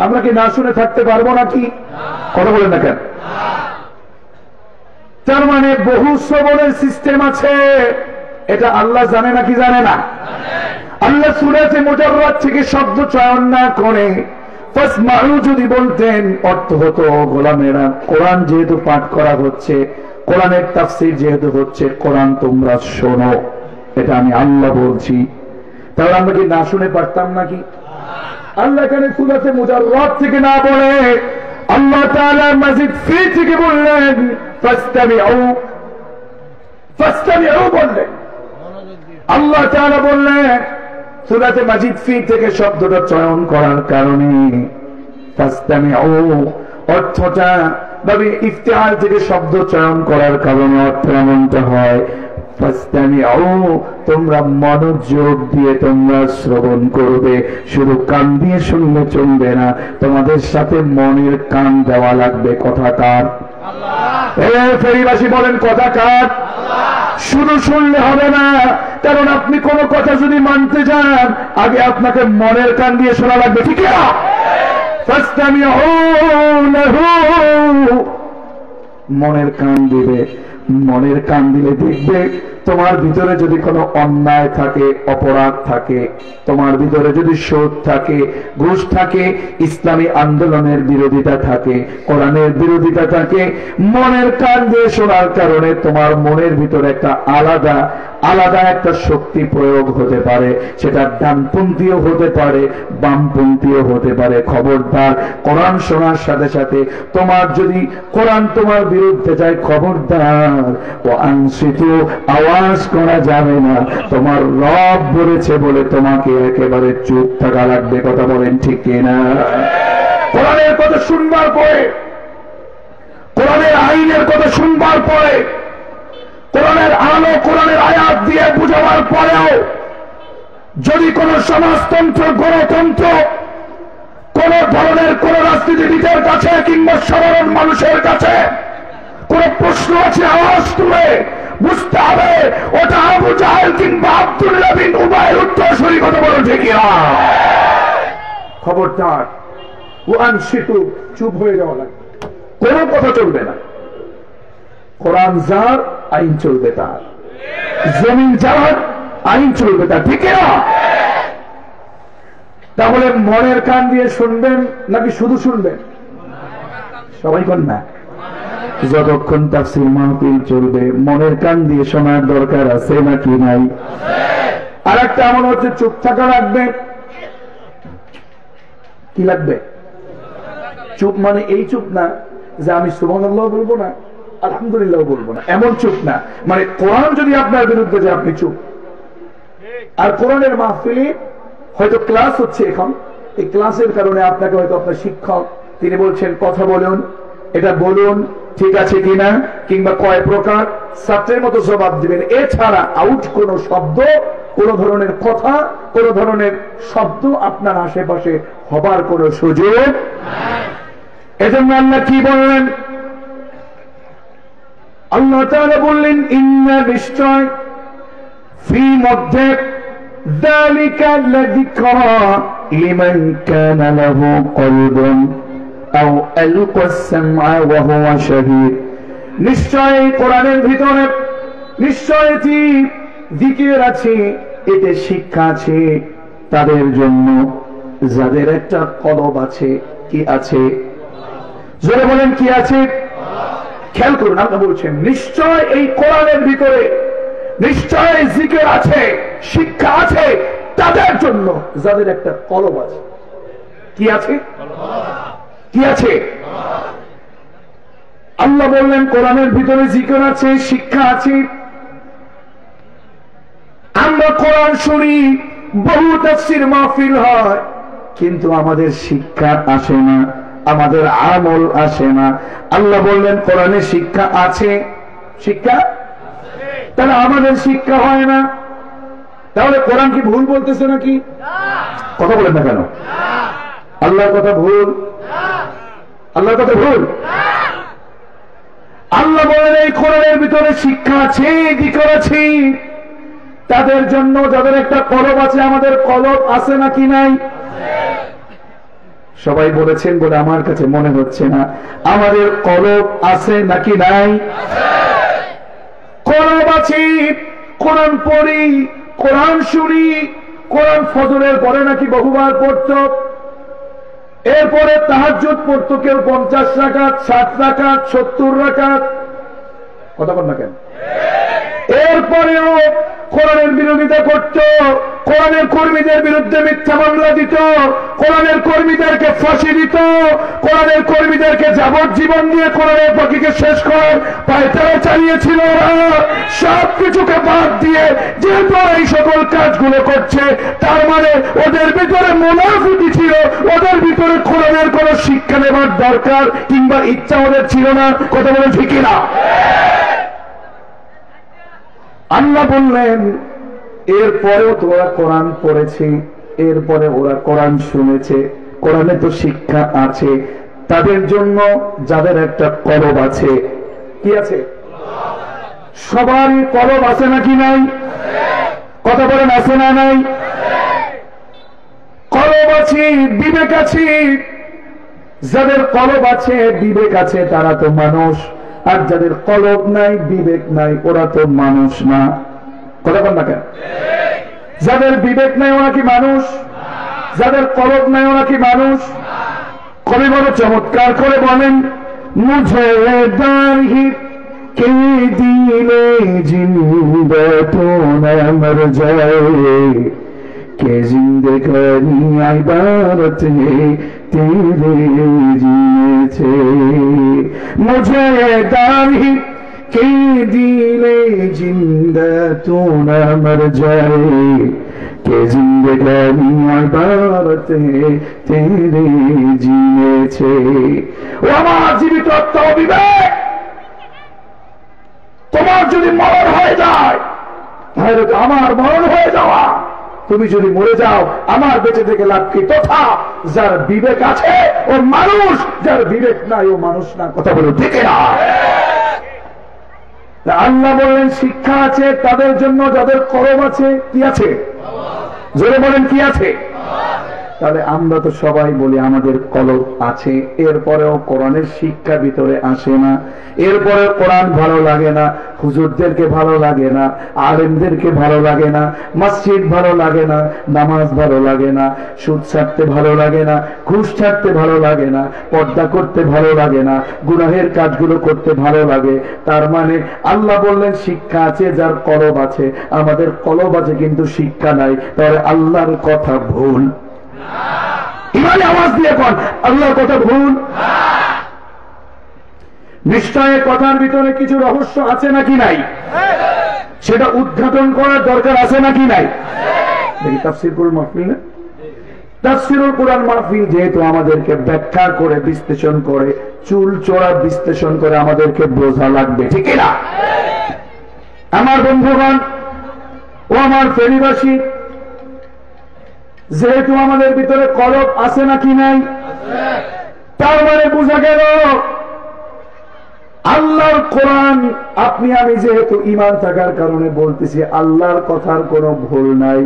আমরা কি না শুনে থাকতে পারবো নাকি? কথা বলেন না কেন? তার মানে বহু শ্রবণের সিস্টেম আছে, এটা আল্লাহ জানে নাকি জানে না? আল্লাহ সূরাতে মুজাররাদ থেকে শব্দ চয়ন না করে ফাসমাউ যদি বলতেন, অর্থ হতো গোলামেরা, কোরআন যেহেতু পাঠ করা হচ্ছে, কোরআনের তাফসীর যেহেতু হচ্ছে, কোরআন তোমরা শোনো, এটা আমি আল্লাহ বলছি। তাহলে আমরা কি না শুনে পারতাম নাকি? আল্লাহ এখানে সূরাতে মুজাররাদ থেকে না বলে আল্লাহ তাআলা মাজিদ ফি থেকে বললেন ফাসতামিউ, ফাসতামিউ বললেন। আল্লাহ তাআলা বললেন সূরাতে মাজিদ ফি থেকে শব্দটা চয়ন করার কারণে ফাসতামিউ অর্থটা ভাবে ইফতিআল থেকে শব্দ চয়ন করার কারণে অর্থ এমনটা হয় ফাসতামিউ, তোমরা মনোযোগ দিয়ে তোমরা শ্রবণ করবে, শুধু কান দিয়ে শুনলে চলবে না, তোমাদের সাথে মনের কান দেওয়া লাগবে। কথা কার? আল্লাহ। ফেরিবাসী বলেন কথা কার? আল্লাহ। শুধু শুনলে হবে না, কারণ আপনি কোন কথা যদি মানতে যান, আগে আপনাকে মনের কান দিয়ে শোনা লাগবে, ঠিক না? ফাসতামিউ লাহু, মনের কান দিবে। মনের কান দিলে দেখবে তোমার ভিতরে যদি কোনো অন্যায় থাকে, অপরাধ থাকে, তোমার ভিতরে যদি সুদ থাকে, ঘুষ থাকে, ইসলামী আন্দোলনের বিরোধিতা থাকে, কোরআনের বিরোধিতা থাকে, মনের কান দিয়ে শোনার কারণে তোমার মনের ভিতরে একটা আলাদা আলাদা একটা শক্তি প্রয়োগ হতে পারে, সেটা ডানপন্থীও হতে পারে, বামপন্থীও হতে পারে। খবরদার, কোরআন শোনার সাথে সাথে তোমার যদি কোরআন তোমার বিরুদ্ধে যায়, খবরদার ও আনসিতু, আওয়াজ করা যাবে না। তোমার রব বলেছে বলে তোমাকে একেবারে চুপ থাকা লাগবে। কথা বলেন ঠিক কিনা? কোরআনের কথা শুনবার পরে, কোরআনের আইনের কথা শুনবার পরে, কোরআনের আলো, কোরআনের আয়াত দিয়ে বুঝাবার পরেও যদি কোন সমাজতন্ত্র, গণতন্ত্র, কোন ধরনের কোন রাজনীতিবিদের কাছে কিংবা সাধারণ মানুষের কাছে কোন প্রশ্ন আছে, আওয়াজ তুলে বুঝতে হবে ওটা আবু জাহেল কিংবা আব্দুল্লাহ বিন উবাইয়ের উত্তরসূরি। কথা বলো ঠিক না? খবরদার, কোরআন শিখু, চুপ হয়ে যাওয়া লাগবে, কোন কথা চলবে না। কোরআন যার, আইন চলবে তার, জমিন যার, আইন চলবে তার, ঠিক না? তাহলে মনের কান দিয়ে শুনবেন নাকি শুধু শুনবেন? সবাই কোন না? যতক্ষণ তাফসীর মাহফিল চলবে মনের কান দিয়ে শোনার দরকার আছে নাকি নাই? আর একটা এমন হচ্ছে চুপ থাকা লাগবে। কি লাগবে? চুপ মানে এই চুপ না যে আমি সুবহানাল্লাহ বলবো না, আলহামদুলিল্লাহ বলবো না, এমন চুপ না। মানে কোরআন যদি আপনার বিরুদ্ধে যায় আপনি চুপ। আর কোরআনের মাহফিলে হয়তো ক্লাস হচ্ছে এখন, এই ক্লাসের কারণে আপনাকে হয়তো আপনার শিক্ষক তিনি বলছেন কথা বলুন, এটা বলুন, ঠিক আছে কিনা, কিংবা কয় প্রকার, ছাত্রের মতো জবাব দিবেন। এছাড়া আউট কোন শব্দ, কোন ধরনের কথা, কোন ধরনের শব্দ আপনার আশেপাশে হবার কোন সুযোগ। এজন্য আল্লাহ কি বললেন? আল্লাহ তাআলা বললেন ইন্না, নিশ্চয়, ফি মধ্যে, যালিকা লাযিকরা লিমান কানা লাহু কলবুন আও আলকাস সামআ ওয়া হুয়া শাহীদ। নিশ্চয় কোরআনের ভিতরে নিশ্চয়ই জিকির আছে, এতে শিক্ষা আছে তাদের জন্য যাদের একটা কলব আছে। কি আছে? জোরে বলেন কি আছে? খেয়াল করুন, আপনি বলছেন নিশ্চয় এই কোরআনের ভিতরে নিশ্চয় জিকির আছে, শিক্ষা আছে তাদের জন্য যাদের একটা কলব আছে। কি আছে? কি আছে? আল্লাহ বললেন কোরআনের ভিতরে জিকির আছে, শিক্ষা আছে। আমরা কোরআন শুনি, বহু তাফসীর মাহফিল হয়, কিন্তু আমাদের শিক্ষা আসে না, আমাদের আমল আসে না। আল্লাহ বললেন কোরআনে শিক্ষা আছে, শিক্ষা, তাহলে আমাদের শিক্ষা হয় না। তাহলে কোরআন কি ভুল বলতেছে নাকি? কথা বলেন না কেন? আল্লাহর কথা ভুল? আল্লাহর কথা ভুল? আল্লাহ বলেন এই কোরআনের ভিতরে শিক্ষা আছে, জিকির আছে। তাদের জন্য যাদের একটা কলব আছে, আমাদের কলব আছে নাকি নাই? সবাই বলেছেন বলে আমার কাছে মনে হচ্ছে না। আমাদের কলব আছে নাকি নাই? কলব আছে, কোরআন পড়ি, কোরআন শুনি। কোরআন ফজরের পরে নাকি বহুবার পড়ত, এরপরে তাহাজ্জুদ পড়ত কেউ 50 রাকাত, 60 রাকাত, 70 রাকাত। কথা বল না কেন? এরপরেও কোরআনের বিরোধিতা করত, কোরআনের কর্মীদের বিরুদ্ধে মিথ্যা মামলা দিত, কোরআনের কর্মীদেরকে ফাঁসি দিত, কোরআনের কর্মীদেরকে যাবজ্জীবন দিয়ে কোরআনের পাখিকে শেষ করার পায়তারা চালিয়েছিল। সব কিছুকে বাদ দিয়ে যেহেতু এই সকল কাজগুলো করছে, তার মানে ওদের ভিতরে মুনাফিকি ছিল, ওদের ভিতরে কোরআনের কোন শিক্ষা নেবার দরকার কিংবা ইচ্ছা ওদের ছিল না। কথা বলে ঠিক না? আল্লাহ বললেন এরপরেও তো ওরা কোরআন পড়েছে, এরপরে ওরা কোরআন শুনেছে, কোরআনে তো শিক্ষা আছে। তাদের জন্য যাদের একটা কলব আছে, কি আছে? সবারই কলব আছে নাকি নাই? কথা বলেন আছে না নাই? কলব আছে, বিবেক আছে। যাদের কলব আছে, বিবেক আছে, তারা তো মানুষ। আর যাদের কলব নাই, বিবেক নাই, ওরা তো মানুষ না। কথা বল না কেন? যাদের বিবেক নাই ওরা কি মানুষ? যাদের কলব নাই ওরা কি মানুষ? কবি বড় চমৎকার করে বলেন, মুঝে দাহি কে দিলে জিন্দা তো না মর যায়, কে জিন্দগানি ইবারত है तेरे जीने से। मुझे दाही के दिले जिंदा तू न मर जाए, के जिंदगानी इबारत है तेरे जीने से। ও আমার জীবিত আত্মা বিবেক, তোমার যদি মরণ হয়ে যায় তাহলে তো আমার মরণ হয়ে যাওয়া। তুমি যদি মরে যাও আমার বেঁচে থেকে লাভ কি? তথা যার বিবেক আছে ও মানুষ, যার বিবেক নাই ও মানুষ না। কথা বলো ঠিক না? আল্লাহ বললেন শিক্ষা আছে তাদের জন্য যাদের কলব আছে। কি আছে? জোরে বলেন কি আছে? তাহলে আমরা তো সবাই বলি আমাদের কলব আছে, এরপরেও কোরআনের শিক্ষা ভিতরে আসে না, এরপরে কোরআন ভালো লাগে না, হুজুরদেরকে ভালো লাগে না, আলেমদেরকে ভালো লাগে না, মসজিদ ভালো লাগে না, নামাজ ভালো লাগে না, সুদ ছাড়তে ভালো লাগে না, ঘুষ ছাড়তে ভালো লাগে না, পর্দা করতে ভালো লাগে না, গুনাহের কাজগুলো করতে ভালো লাগে। তার মানে আল্লাহ বললেন শিক্ষা আছে যার কলব আছে, আমাদের কলব আছে কিন্তু শিক্ষা নাই। তাহলে আল্লাহর কথা ভুল। ইমানে আওয়াজ দিয়ে কোন আল্লাহর কথা ভুল? নিশ্চয় কথার ভিতরে কিছু রহস্য আছে নাকি নাই? সেটা উদ্ঘাটন করার দরকার আছে নাকি নাই? দেখি তাফসীরুল মাহফিল না, তাফসীরুল কোরআন মাহফিল যেহেতু আমাদেরকে ব্যাখ্যা করে বিশ্লেষণ করে, চুল চোরা বিশ্লেষণ করে আমাদেরকে বোঝা লাগবে, ঠিক না? আমার বন্ধুগণ ও আমার ফেরিবাসী, যেহেতু আমাদের ভিতরে কলব আছে নাকি নাই, তার মানে বোঝা গেল আল্লাহর কোরআন আপনি আমি যেহেতু ঈমান থাকার কারণে বলতেছি আল্লাহর কথার কোনো ভুল নাই।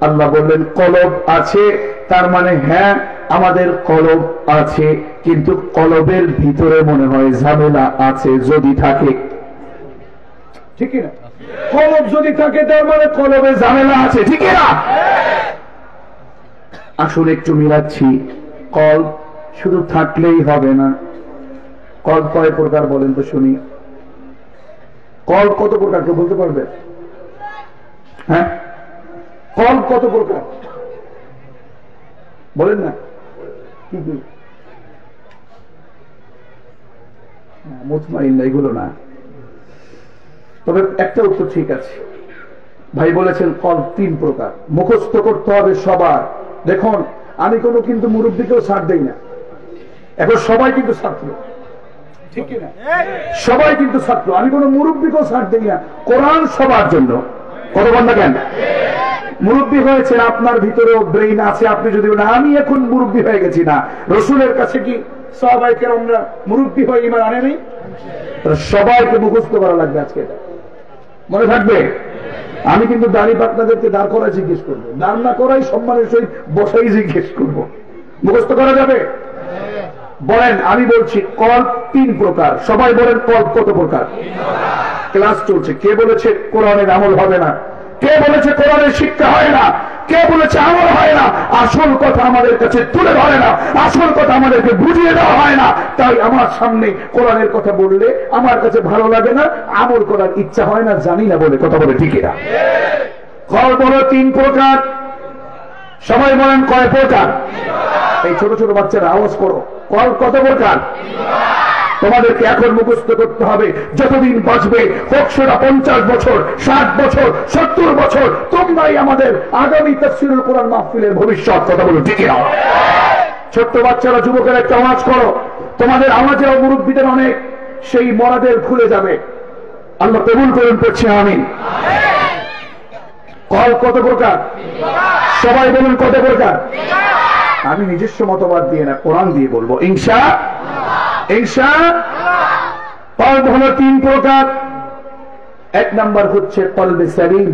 আল্লাহ বললেন কলব আছে, তার মানে হ্যাঁ আমাদের কলব আছে, কিন্তু কলবের ভিতরে মনে হয় ঝামেলা আছে যদি থাকে, ঠিক না? কলব যদি থাকে তার মানে কলবে ঝামেলা আছে, ঠিক না? আসলে একটু মিলাচ্ছি, কলব শুধু থাকলেই হবে না। কলব কয় প্রকার বলেন তো শুনি? কলব কত প্রকার কেউ বলতে পারবে? হ্যাঁ, কলব কত প্রকার বলেন না? কি কি মুতমাইন না, এগুলো না। তবে একটা উত্তর ঠিক আছে, ভাই বলেছেন কল্প 3 প্রকার, মুখস্থ করতে হবে সবার। দেখুন আমি কোনো কিন্তু মুরব্বীকেও ছাড় দেই না, এখন সবাই কিন্তু ছাত্র, ঠিক না? সবাই কিন্তু ছাত্র, আমি কোনো মুরব্বীকেও ছাড় দেই না। কোরআন সবার জন্য, কত বন্ধ কেন? মুরব্বী হয়েছেন, আপনার ভিতরেও ব্রেইন আছে, আপনি যদি না আমি এখন মুরব্বী হয়ে গেছি না, রসুলের কাছে কি সাহাবায়ে আমরা মুরব্বী হয়ে ঈমান আনে নাই? সবাইকে মুখস্থ করা লাগবে আজকে, এটা মনে থাকবে। আমি কিন্তু দাড়ি পাকনাদেরকে দাঁড় করাই জিজ্ঞেস করবো, দাঁড় না করাই সম্মানের সহিত বসাই জিজ্ঞেস করবো, মুখস্থ করা যাবে? বলেন, আমি বলছি কল্প 3 প্রকার, সবাই বলেন কল্প কত প্রকার? ক্লাস চলছে, কে বলেছে কোরআনের আমল হবে না? কে বলেছে কোরআনের শিক্ষা হয় না? কে বলেছে আমল হয় না? আসল কথা আমাদের কাছে তুলে ধরে না, আসল কথা আমাদেরকে বুঝিয়ে দেওয়া হয় না। তাই আমার সামনে কোরআনের কথা বললে আমার কাছে ভালো লাগে না, আমল করার ইচ্ছা হয় না, জানি না বলে কথা বলে, ঠিক না? কল্প হলো 3 প্রকার, সবাই বলেন কয় প্রকার? এই ছোট ছোট বাচ্চারা আওয়াজ করো, কল্প কত প্রকার? তোমাদেরকে এখন মুখস্থ করতে হবে, যতদিন বাঁচবে, হোক সেটা 50 বছর, 60 বছর, 70 বছর, তোমরাই আমাদের আগামী তাফসীরুল কোরআন মাহফিলের ভবিষ্যৎ, কথা বলো, ঠিক না? ছোট্ট বাচ্চারা, যুবকেরা একটা আওয়াজ করো, তোমাদের আওয়াজে মুরব্বীদের অনেক সেই মরাদের খুলে যাবে, আল্লাহ কবুল করুন, পড়ছি আমিন। কল্প কত প্রকার? সবাই বলুন কত প্রকার? আমি নিজস্ব মতবাদ দিয়ে না, কোরআন দিয়ে বলবো ইনশাআল্লাহ। কল্প হলো 3 প্রকার। 1 নাম্বার হচ্ছে কলবে সালিম।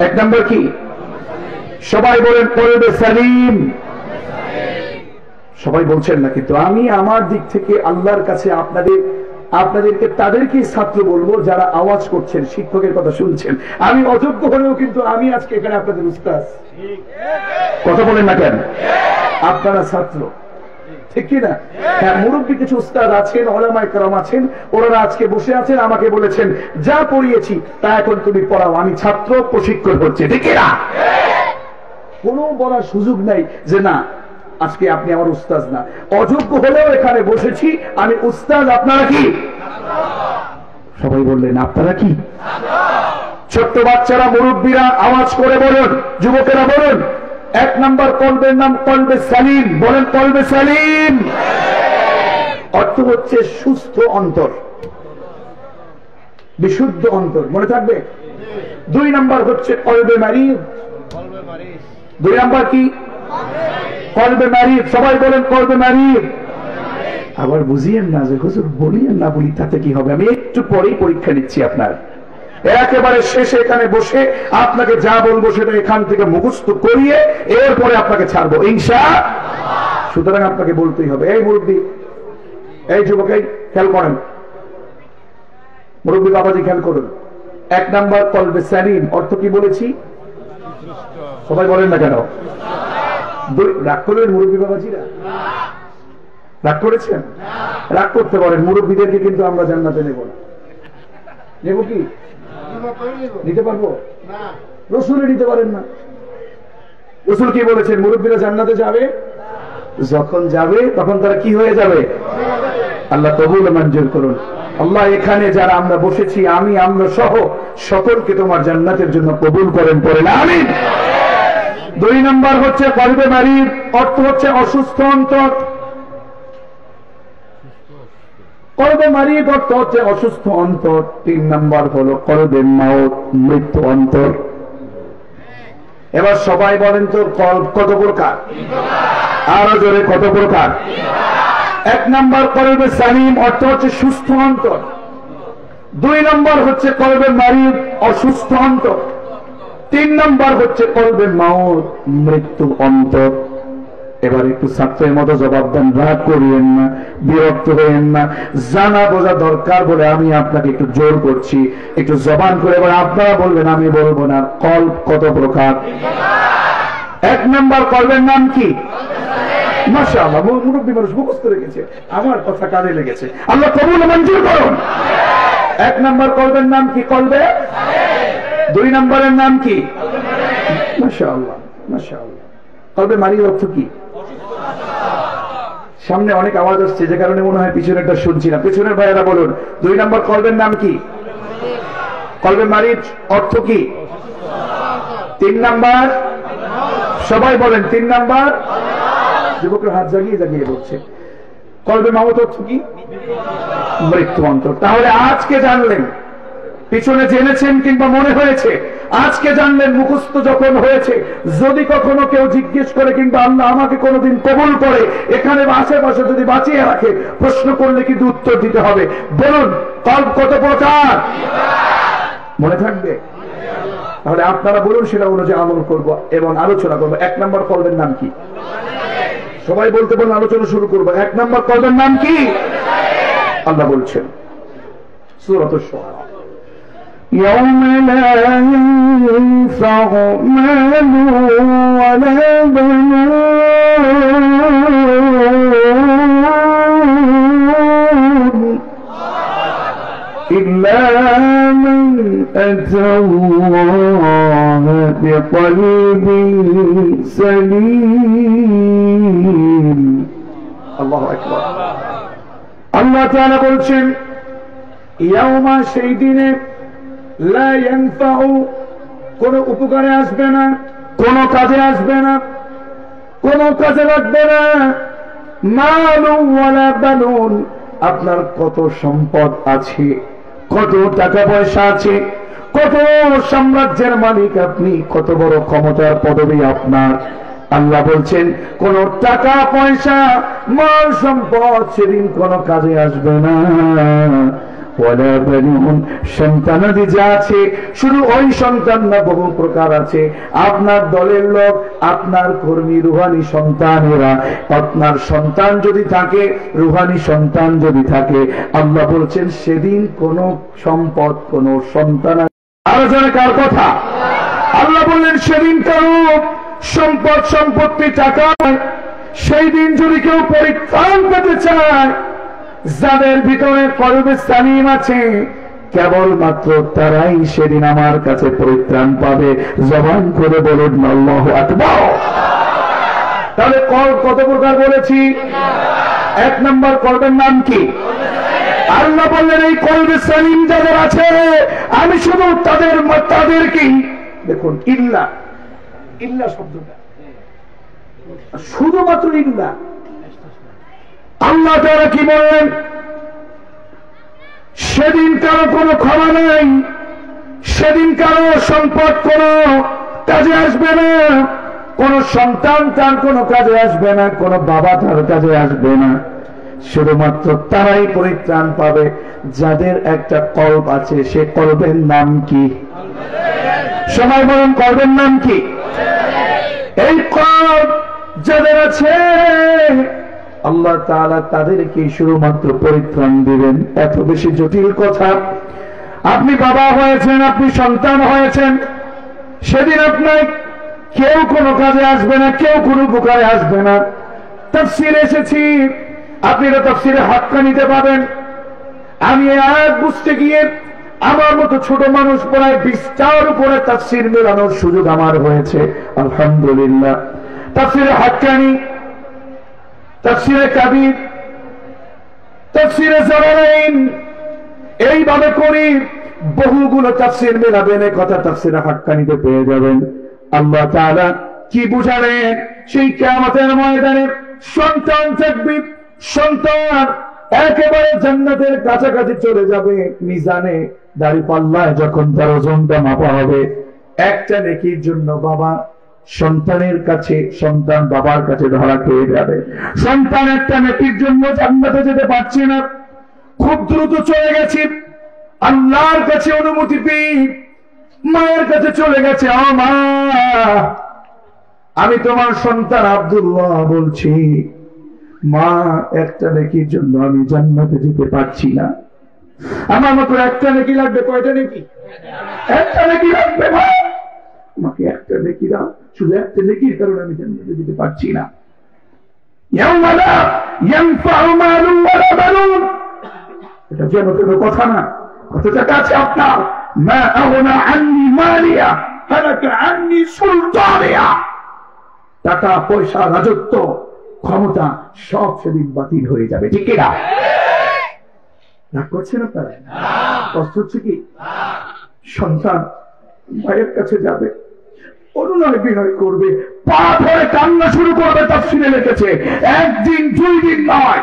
1 নাম্বার কি? সবাই বলেন কলবে সালিম। সবাই বলছেন না, কিন্তু আমি আমার দিক থেকে আল্লাহর কাছে আপনাদেরকে তাদেরকে ছাত্র বলবো যারা আওয়াজ করছেন, শিক্ষকের কথা শুনছেন। আমি অযোগ্য হলেও কিন্তু আমি আজকে এখানে আপনাদের উস্তাদ, কথা বলেন না কেন? আপনারা ছাত্র, ঠিক কিনা? হ্যাঁ, মুরব্বী কিছু উস্তাদ আছেন, উলামায়ে কেরাম আছেন, ওনারা আজকে বসে আছেন, আমাকে বলেছেন যা পড়িয়েছি তা এখন তুমি পড়াও, আমি ছাত্র, প্রশিক্ষণ হচ্ছে, ঠিক কিনা? কোনো বলার সুযোগ নাই যে না আজকে আপনি আমার উস্তাদ না। অযোগ্য হলেও এখানে বসেছি, আমি উস্তাদ, আপনারা কি? সবাই বললেন আপনারা কি? ছোট্ট বাচ্চারা, মুরব্বীরা আওয়াজ করে বলুন, যুবকেরা বলুন। 1 নাম্বার কলবের নাম কলবে সালিম, বলেন কলবে সালিম। অর্থ হচ্ছে সুস্থ অন্তর, বিশুদ্ধ অন্তর, মনে থাকবে। 2 নাম্বার হচ্ছে কলবে মারিদ। 2 নাম্বার কি? কলবে মারিদ। সবাই বলেন কলবে মারিদ। আবার বুঝিয়েন না যে হুজুর বলিয়েন না, বলি তাতে কি হবে? আমি একটু পরেই পরীক্ষা নিচ্ছি আপনার, একেবারে শেষে এখানে বসে আপনাকে যা বলবো সেটা এখান থেকে মুখস্থ করিয়ে এরপরে আপনাকে ছাড়বো ইনশাআল্লাহ। সুতরাং আপনাকে বলতেই হবে। এই মুরব্বী, এই যুবক, এই খেয়াল করেন, মুরব্বী বাবাজি খেয়াল করুন। 1 নাম্বার কলবে সালিম, অর্থ কি বলেছি? সবাই বলেন না কেন? রাগ করলেন মুরব্বী বাবাজিরা? রাগ করেছেন? রাগ করতে পারেন, মুরব্বীদেরকে কিন্তু আমরা জান্নাতে নেব না। নেব কি? নিতে পারবো? রসুল নিতে পারেন না। রসুল কি বলেছেন? মুরব্বীরা জান্নাতে যাবে, যখন যাবে তখন তারা কি হয়ে যাবে? আল্লাহ কবুল মঞ্জুর করুন। আল্লাহ এখানে যারা আমরা বসেছি, আমরা সহ সকলকে তোমার জান্নাতের জন্য কবুল করেন, পড়েন আমিন। 2 নাম্বার হচ্ছে কলবে মারিদ, অর্থ হচ্ছে অসুস্থ অন্তর। কলবে মারিদ অর্থ হচ্ছে অসুস্থ অন্তর। 3 নাম্বার হলো কলবে মাউত, মৃত্যু অন্তর। এবার সবাই বলেন তো কল্প কত প্রকার? আরো জোরে, কত প্রকার? 1 নাম্বার কলবে সালিম, অর্থ হচ্ছে সুস্থ অন্তর। 2 নাম্বার হচ্ছে কলবে মারিদ, অসুস্থ অন্তর। 3 নাম্বার হচ্ছে কলবে মাউত, মৃত্যু অন্তর। এবার একটু ছাত্রের মতো জবাব দেন, রাগ করিয়েন না, বিরক্ত হইয়েন না, জানা বোঝা দরকার বলে আমি আপনাকে একটু জোর করছি, একটু জবান করে এবার আপনারা বলবেন, আমি বলবো না। কল্প কত প্রকার? 1 নাম্বার কলবের নাম কি? মাশাআল্লাহ, মুরব্বী মানুষ মুখস্থ রেখেছে, আমার কথা কানে লেগেছে, আল্লাহ কবুল মঞ্জুর করুন। 1 নাম্বার কলবের নাম কি? কলবে। 2 নাম্বারের নাম কি? মাশাআল্লাহ, মাশাআল্লাহ। কলবে মারিদ অর্থ কি? সামনে অনেক আওয়াজ আসছে, যে কারণে মনে হয় পিছনেরটা শুনছি না। পিছনের ভাইয়েরা বলুন, 2 নম্বর কলবের নাম কি? কলবে মারিজ অর্থ কি? 3 নাম্বার সবাই বলেন, 3 নাম্বার যুবকের হাত জাগিয়ে জাগিয়ে বলছে। কলবে মাউত অর্থ কি? মৃত্যু অন্তর। তাহলে আজকে জানলেন, পিছনে জেনেছেন কিংবা মনে হয়েছে, আজকে জানলেন মুখস্থ যখন হয়েছে, যদি কখনো কেউ জিজ্ঞেস করে কিংবা আল্লাহ আমাকে কোনোদিন কবুল করে এখানে বা আশেপাশে যদি বাঁচিয়ে রাখে, প্রশ্ন করলে কিন্তু উত্তর দিতে হবে। বলুন কলব কত প্রকার? মনে থাকবে? তাহলে আপনারা বলুন, সেটা অনুযায়ী আমল করব এবং আলোচনা করব। 1 নম্বর কলবের নাম কি? সবাই বলতে বলুন, আলোচনা শুরু করব। 1 নম্বর কলবের নাম কি? আল্লাহ বলছেন সূরাতুশ শুআরা, يوم لا ينفع مال ولا بنون إلا من أتى الله بقلب سليم. الله أكبر. الله تعالى বলছেন ইয়াউমা, সেই দিনে লা ইয়ানফাউ, কোন উপকারে আসবে না, কোন কাজে আসবে না, কোন কাজে লাগবে না, মালু ওয়ালা বানুন, আপনার কত সম্পদ আছে, কত টাকা পয়সা আছে, কত সাম্রাজ্যের মালিক আপনি, কত বড় ক্ষমতার পদবী আপনার, আল্লাহ বলছেন কোন টাকা পয়সা মাল সম্পদ সেদিন কোন কাজে আসবে না। সন্তানাদি যা আছে, শুধু ওই সন্তান না, বহু প্রকার আছে। আপনার দলের লোক, আপনার কর্মী, রুহানি সন্তানেরা, আপনার সন্তান যদি থাকে, রুহানি সন্তান যদি থাকে, আল্লাহ বলছেন সেদিন কোন সম্পদ, কোন সন্তান। আলোচনা কার কথা? আল্লাহ বললেন সেদিন কারো সম্পদ, সম্পত্তি, টাকা, সেই দিন যদি কেউ পরিত্রাণ পেতে চায়, যাদের ভিতরে কলবে সালিম আছে, কেবলমাত্র তারাই সেদিন আমার কাছে পরিত্রাণ পাবে। জবান করে বলুন আল্লাহু আকবার। তাহলে কলব কত প্রকার বলেছি? 1 নম্বর কলবের নাম কি? আল্লাহ বললেন এই কলবে সালিম যাদের আছে, আমি শুধু তাদেরকে, দেখুন ইল্লা, ইল্লা শব্দটা শুধুমাত্র ইল্লা। আল্লাহ তাআলা কি বললেন? সেদিন কারো কোনো ক্ষমা নাই, সেদিন কারো সম্পদ কোনো কাজে আসবে না, কোন সন্তান তার কোনো কাজে আসবে না, কোন বাবা তার কাজে আসবে না। শুধুমাত্র তারাই পরিত্রাণ পাবে যাদের একটা কলব আছে। সে কলবের নাম কি? সবাই বলুন কলবের নাম কি? এই কলব যাদের আছে, আল্লাহ তাআলা তাদেরকে শুধুমাত্র পরিত্রাণ দিবেন। এত বেশি জটিল কথা। আপনি বাবা হয়েছেন, আপনি সন্তান হয়েছেন, সেদিন আপনার কেউ কোনো কাজে আসবে না, কেউ কোনো উপকারে আসবে না। তাফসীরে এসেছি, আপনি এটা তাফসীরে হাক্কা নিতে পাবেন। আমি আয়াত বুঝতে গিয়ে আমার মতো ছোট মানুষ প্রায় 20টার উপরে তাফসীর মেলানোর সুযোগ আমার হয়েছে, আলহামদুলিল্লাহ। তাফসীরে হাক্কানি, তাফসীরে কাবীর, তাফসীরে জালালাইন, এইভাবে করি বহুগুলো তাফসীর মেলাবেন, কথা তাফসীরে হাক্কানিতে পেয়ে যাবেন। আল্লাহ তাআলা কি বুঝালেন? সেই কিয়ামতের ময়দানে সন্তান থাকবে, সন্তান একেবারে জান্নাতের কাছাকাছি চলে যাবে। মিজানে দাঁড়িপাল্লায় যখন তার ওজনটা মাপা হবে, একটা নেকির জন্য বাবা সন্তানের কাছে, সন্তান বাবার কাছে ধরা খেয়ে যাবে। সন্তান একটা নেকির জন্য জান্নাতে যেতে পারছে না, খুব দ্রুত চলে গেছে, আল্লাহর কাছে অনুমতি পেয়ে মায়ের কাছে চলে গেছে। ও মা, আমি তোমার সন্তান আব্দুল্লাহ বলছি, মা একটা নেকির জন্য আমি জান্নাতে যেতে পারছি না, আমার মতো একটা নেকি লাগবে। কয়টা নেকি? একটা নেকি লাগবে মা, আমাকে একটা নেকি দাও, শুধু একটা নেকির কারণে আমি জান্নাতে যেতে পারছি না। ইয়াউমা লা ইয়ানফাউ মালুন ওয়ালা বানুন, এটা যেন কোনো কথা না। কত টাকা আছে আপনার? মা আগনা আন্নি মালিয়া হালাকা আন্নি সুলতানিয়া, টাকা পয়সা রাজত্ব ক্ষমতা সব সেদিন বাতিল হয়ে যাবে, ঠিক কিনা? রাগ করছেন আপনারা? কষ্ট হচ্ছে কি? সন্তান মায়ের কাছে যাবে, অনুনয় বিনয় করবে, পা ধরে কান্না শুরু করবে। তাফসীরে লিখেছে একদিন 2 দিন নয়,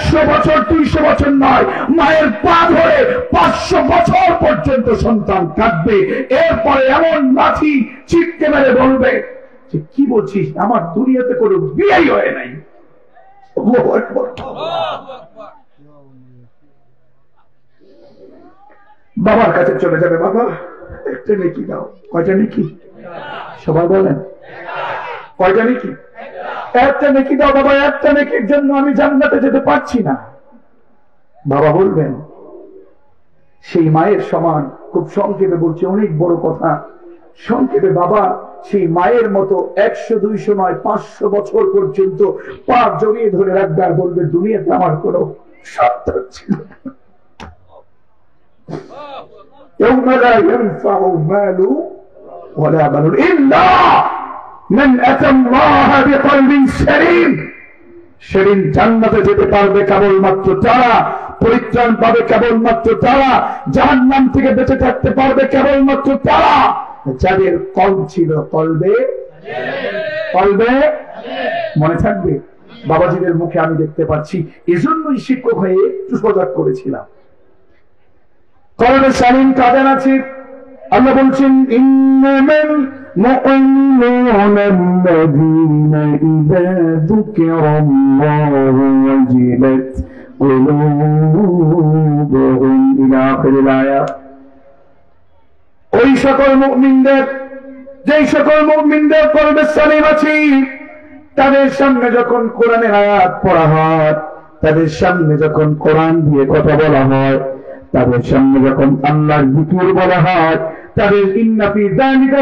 100 বছর 200 বছর নয়, মায়ের পা ধরে 500 বছর পর্যন্ত সন্তান কাঁদবে। এরপরে এমন লাঠি চিৎকে মেরে বলবে যে কি বলছিস, আমার দুনিয়াতে কোনো বিয়েই হয় নাই। বাবার কাছে চলে যাবে, বাবা একটা নেকি দাও। কয়টা নেকি? সবাই বলেন কয়টা নেকি? একটা নেকি দাও বাবা, একটা নেকির জন্য আমি জান্নাতে যেতে পারছি না। বাবা বলবেন সেই মায়ের সমান, খুব সংক্ষেপে বলছি, অনেক বড় কথা, সংক্ষেপে বাবা সেই মায়ের মতো 100-200 নয় 500 বছর পর্যন্ত পা জড়িয়ে ধরে রাখবে আর বলবে দুনিয়াতে আমার কোনো সন্তান ছিল না। يوم لا ينفع مال ولا بنون إلا من أتى الله بقلب سليم। সেদিন জান্নাতে যেতে পারবে কেবলমাত্র তারা, পরিত্রাণ পাবে কেবলমাত্র তারা, জাহান্নাম থেকে বেঁচে থাকতে পারবে কেবলমাত্র তারা যাদের কলব ছিল কলবে। মনে থাকবে, বাবাজিদের মুখে আমি দেখতে পাচ্ছি, এজন্যই শিক্ষক হয়ে একটু সজাগ করেছিলাম। কলবে সালিম কাদের আছে? আল্লাহ বলছেন ইন্নামাল মুমিনুনা আল্লাযীনা ইযা যুকিরাল্লাহু ওয়াজিলাত কুলুবুহুম ইলা আখিরিল আয়াত। ওই সকল মুমিনদের, যেই সকল মুমিনদের কলবে সালিম আছে, তাদের সামনে যখন কোরআনের আয়াত পড়া হয়, তাদের সামনে যখন কোরআন দিয়ে কথা বলা হয়, তাদের সামনে যখন আল্লাহর জিকির বলা হয়, তাদের ইন্না ফি যালিকা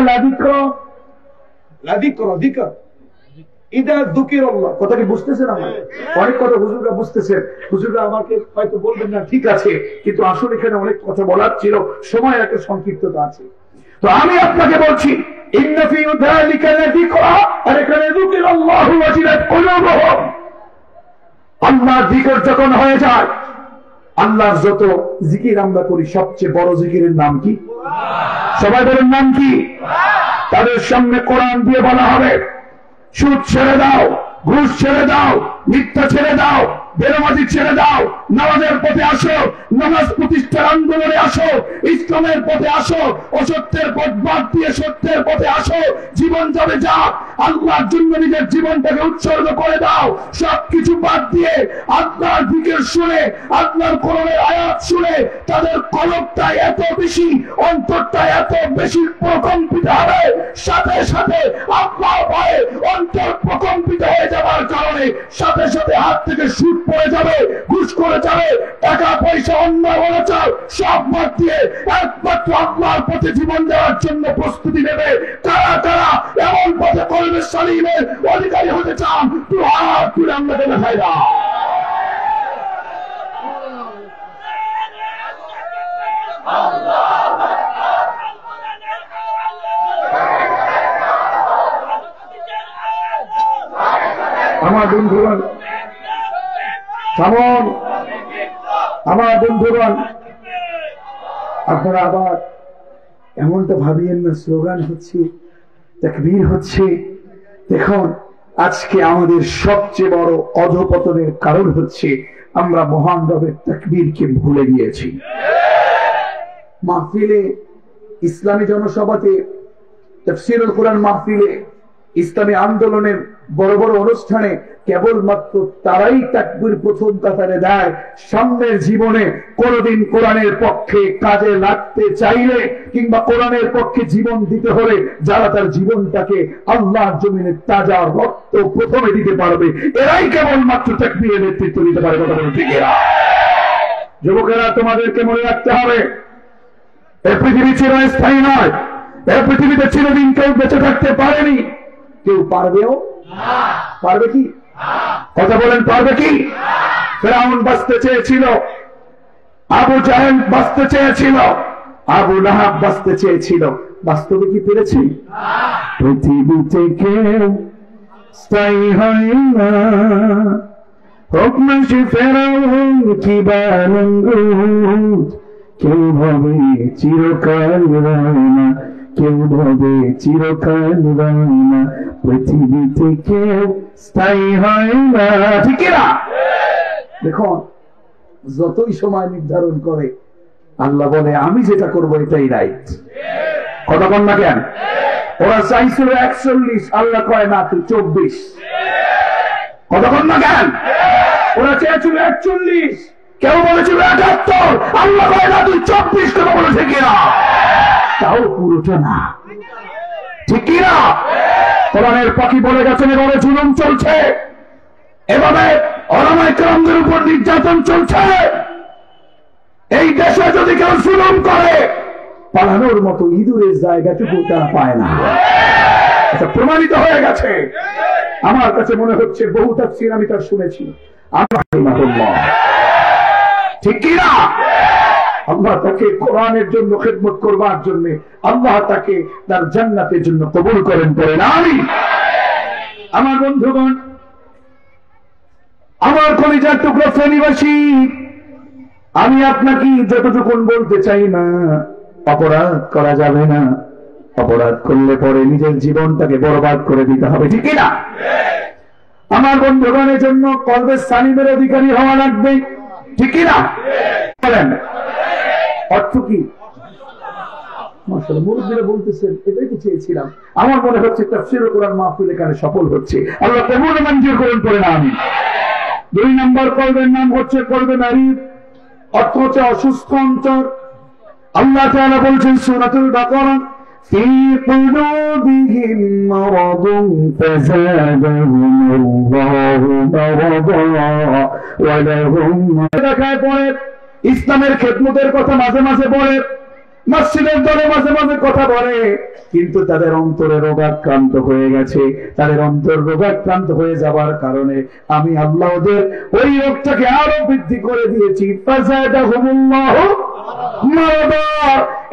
লাযিকরা ইদা যুকিরাল্লাহ। কথা কি বুঝতেছেন? আমার অনেক কথা হুজুররা বুঝতেছেন, হুজুররা আমাকে হয়তো বলবেন না ঠিক আছে, কিন্তু আসলে এখানে অনেক কথা বলার ছিল, সময়ের একটা সংক্ষিপ্ততা আছে। তো আমি আপনাকে বলছি ইন্না ফি যালিকা লাযিকরা, আর এখানে যুকিরাল্লাহু ওয়াজিলাত কুলুবুহুম। আল্লাহর জিকির যখন হয়ে যায়, আল্লাহর যত জিকির আমরা করি, সবচেয়ে বড় জিকিরের নাম কি? সবাই বলেন নাম কি? তাদের সামনে কোরআন দিয়ে বলা হবে সুদ ছেড়ে দাও, ঘুষ ছেড়ে দাও, মিথ্যা ছেড়ে দাও, বেনামাজি ছেড়ে দাও, নামাজের পথে আসো, নামাজ প্রতিষ্ঠার আন্দোলনে আসো, ইসলামের পথে আসো, অসত্যের পথ বাদ দিয়ে সত্যের পথে আসো। জীবন যাবে যা, আল্লাহর জন্য নিজের জীবনটাকে উৎসর্গ করে দাও। সবকিছু বাদ দিয়ে আল্লাহর জিকির শুনে, আল্লাহর কোরআনের আয়াত শুনে তাদের কলবটা এত বেশি, অন্তরটা এত বেশি প্রকম্পিত হবে, সাথে সাথে আল্লাহর ভয়ে অন্তর প্রকম্পিত হয়ে যাওয়ার কারণে সাথে সাথে হাত থেকে সুদ পড়ে যাবে, ঘুষ করে যাবে, টাকা পয়সা অন্যায় অনাচার সব বাদ দিয়ে একমাত্র আল্লাহর পথে জীবন দেওয়ার জন্য প্রস্তুতি নেবে। কারা কারা এমন পথে কলবে সালিমের অধিকারী হতে চান? তুই হাত তুলে আমাকে দেখাই দাও। আমার বন্ধুগণ, আমার বন্ধুগণ, আপনারা আবার এমনটা ভাবিয়েন না স্লোগান হচ্ছে, তাকবীর হচ্ছে। দেখুন, আজকে আমাদের সবচেয়ে বড় অধপতনের কারণ হচ্ছে আমরা মহান রবের তাকবীরকে ভুলে গিয়েছি। মাহফিলে, ইসলামী জনসভাতে, তাফসীরুল কোরআন মাহফিলে, ইসলামী আন্দোলনের বড় বড় অনুষ্ঠানে কেবলমাত্র তারাই তাকবীর প্রথম কাতারে দেয়। সামনের জীবনে কোনদিন কোরআনের পক্ষে কাজে লাগতে চাইলে কিংবা কোরআনের পক্ষে জীবন দিতে হলে যারা তার জীবনটাকে আল্লাহর জমিনে তাজা রক্ত প্রথমে দিতে পারবে, এরাই কেবলমাত্র তাকবীরের নেতৃত্ব দিতে পারে। কথা বলতে ঠিক না? যুবকেরা, তোমাদেরকে মনে রাখতে হবে, এই পৃথিবী চিরস্থায়ী নয়। এই পৃথিবীতে চিরদিন কেউ বেঁচে থাকতে পারেনি, কেউ পারবেও। পারবে কি? কথা বলেন, পারবে কি? ফিরআউন বাঁচতে চেয়েছিল, আবু জাহেল বাঁচতে চেয়েছিল, আবু লাহাব বাঁচতে চেয়েছিল, বাস্তবে কি পেরেছি? পৃথিবীতে কেউ স্থায়ী হয় না। হোক না সে ফেরাউন কিবা নমরুদ, কেউ ভাবে চিরকাল রয় না, কেউ ভাবে চিরকাল রয় না, পৃথিবীতে কেউ স্থায়ী হয় না। ঠিক না? দেখুন, যতই সময় নির্ধারণ করে আল্লাহ বলে আমি যেটা করবো এটাই রাইট। কতক্ষণ না কেন? ওরা চাইছিল 41, আল্লাহ কয় না তুই 24। কতক্ষণ না কেন? ওরা চেয়েছিল 41, কেউ বলেছিল 71, আল্লাহ কয় না তুই 24। কথা বলেছে কিনা? তাও পুরোটা না। ঠিক কিনা? কোরআনের পাখি বলে গেছেন এভাবে জুলুম চলছে, এভাবে ওলামায়ে কেরামদের উপর নির্যাতন চলছে। এই দেশে যদি কেউ জুলুম করে পালানোর মতো ইঁদুরের জায়গাটুকু তারা পায় না। এটা প্রমাণিত হয়ে গেছে। আমার কাছে মনে হচ্ছে বহু তাফসীর আমি তার শুনেছি। ঠিক কিনা? আল্লাহ তাকে কোরআনের জন্য খেদমত করবার জন্য আল্লাহ তাকে তার জান্নাতের জন্য কবুল করেন করেন আমিন। আমার বন্ধুগণ, আমার কলিজার টুকরো ফেনীবাসী, আমি আপনাকে যতটুকু বলতে চাই না, অপরাধ করা যাবে না। অপরাধ করলে পরে নিজের জীবনটাকে বরবাদ করে দিতে হবে। ঠিক না? আমার বন্ধুগণের জন্য কলবে সালিমের অধিকারী হওয়া লাগবে। ঠিক না? বলেন অর্থ কি? মাশাআল্লাহ, মুরব্বিরা বলতেছেন এটাই তো চেয়েছিলাম। আমার মনে হচ্ছে তাফসীরুল কোরআন মাহফিল এখানে সফল হচ্ছে। আল্লাহ কবুল মঞ্জুর করুন করেন আমিন। 2 নম্বর কলবের নাম হচ্ছে কলবে নারী, অর্থ হচ্ছে অসুস্থ অন্তর। আল্লাহ তাআলা বলছেন সূরাতুল বাকারা, ফি কুলুবিহিম মারাদুন ফাযাদাহুমুল্লাহু মারাদা ওয়া লাহুম। দেখায় পড়ে ইসলামের খেদমতের কথা মাঝে মাঝে বলে, মসজিদের দলে মাঝে মাঝে কথা বলে, কিন্তু তাদের অন্তরে রোগাক্রান্ত হয়ে গেছে। তাদের অন্তর রোগাক্রান্ত হয়ে যাবার কারণে আমি আল্লাহ ওদের ওই রোগটাকে আরো বৃদ্ধি করে দিয়েছি। ফাযাদাহুমুল্লাহু মারাদা,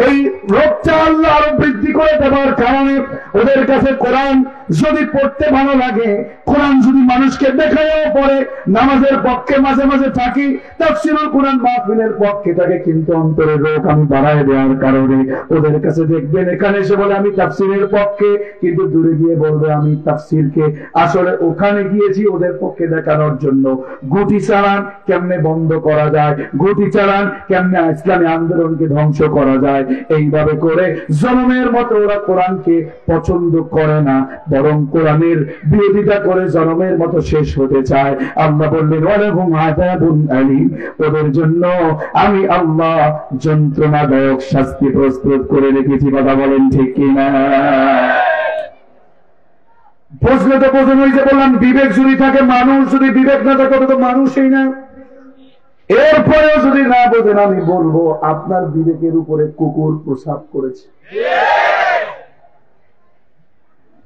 এই রোগটা আল্লাহ আরো বৃদ্ধি করে দেওয়ার কারণে ওদের কাছে কোরআন যদি পড়তে ভালো লাগে, কোরআন যদি মানুষকে দেখায়ও পড়ে, নামাজের পক্ষে মাঝে মাঝে থাকি, তাফসীরুল কোরআন মাহফিলের পক্ষে থাকে, কিন্তু অন্তরের রোগ আমি বাড়ায় দেওয়ার কারণে ওদের কাছে দেখবেন এখানে এসে বলে আমি তাফসীরের পক্ষে, কিন্তু দূরে গিয়ে বলবে আমি তাফসীরকে আসলে ওখানে গিয়েছি ওদের পক্ষে দেখানোর জন্য। গুটি চালান কেমনে বন্ধ করা যায়, গুটি চালান কেমনে ইসলামী আন্দোলনকে ধ্বংস করা যায়, এইভাবে করে জনমের মতো ওরা কোরআনকে পছন্দ করে না, বরং কোরআনের বিরোধিতা করে জনমের মতো শেষ হতে চায়। আল্লাহ বললেন ওয়ালাহুম আযাবুন আলীম, ওদের জন্য আমি আল্লাহ যন্ত্রণাদায়ক শাস্তি প্রস্তুত করে রেখেছি। কথা বলেন ঠিক কিনা? প্রশ্ন তো প্রথম হয়েছে বললাম বিবেক যদি থাকে, মানুষ যদি বিবেক না থাকে তো মানুষই না। এরপরেও যদি না বোঝেন আমি বলবো আপনার বিবেকের উপরে কুকুর প্রসাব করেছে।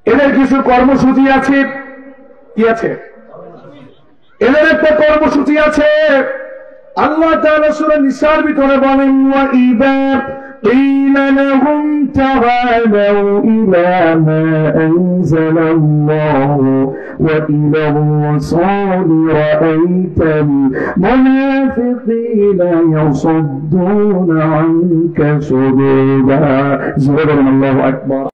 এদের কিছু কর্মসূচি আছে। কি আছে? এদের একটা কর্মসূচি আছে। আল্লাহ তাআলা সূরা নিসার ভিতরে বলেন ওয়া ইযা কিলা লাহুম তাআলাউ ইলা মা আনজালাল্লাহু ওয়া ইলা রাসূলি রাআইতাল মুনাফিকিনা ইয়াসুদ্দুনা আনকা সুদুদা। আল্লাহু আকবার।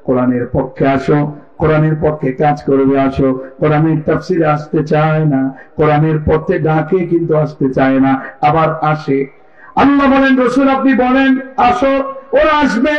কোরআনের পক্ষে আসো, কোরআনের পক্ষে কাজ করবে আসো। কোরআনের তাফসীরে আসতে চায় না, কোরআনের পথে ডাকে কিন্তু আসতে চায় না, আবার আসে। আল্লাহ বলেন রাসূল আপনি বলেন আসো, ওরা আসবে।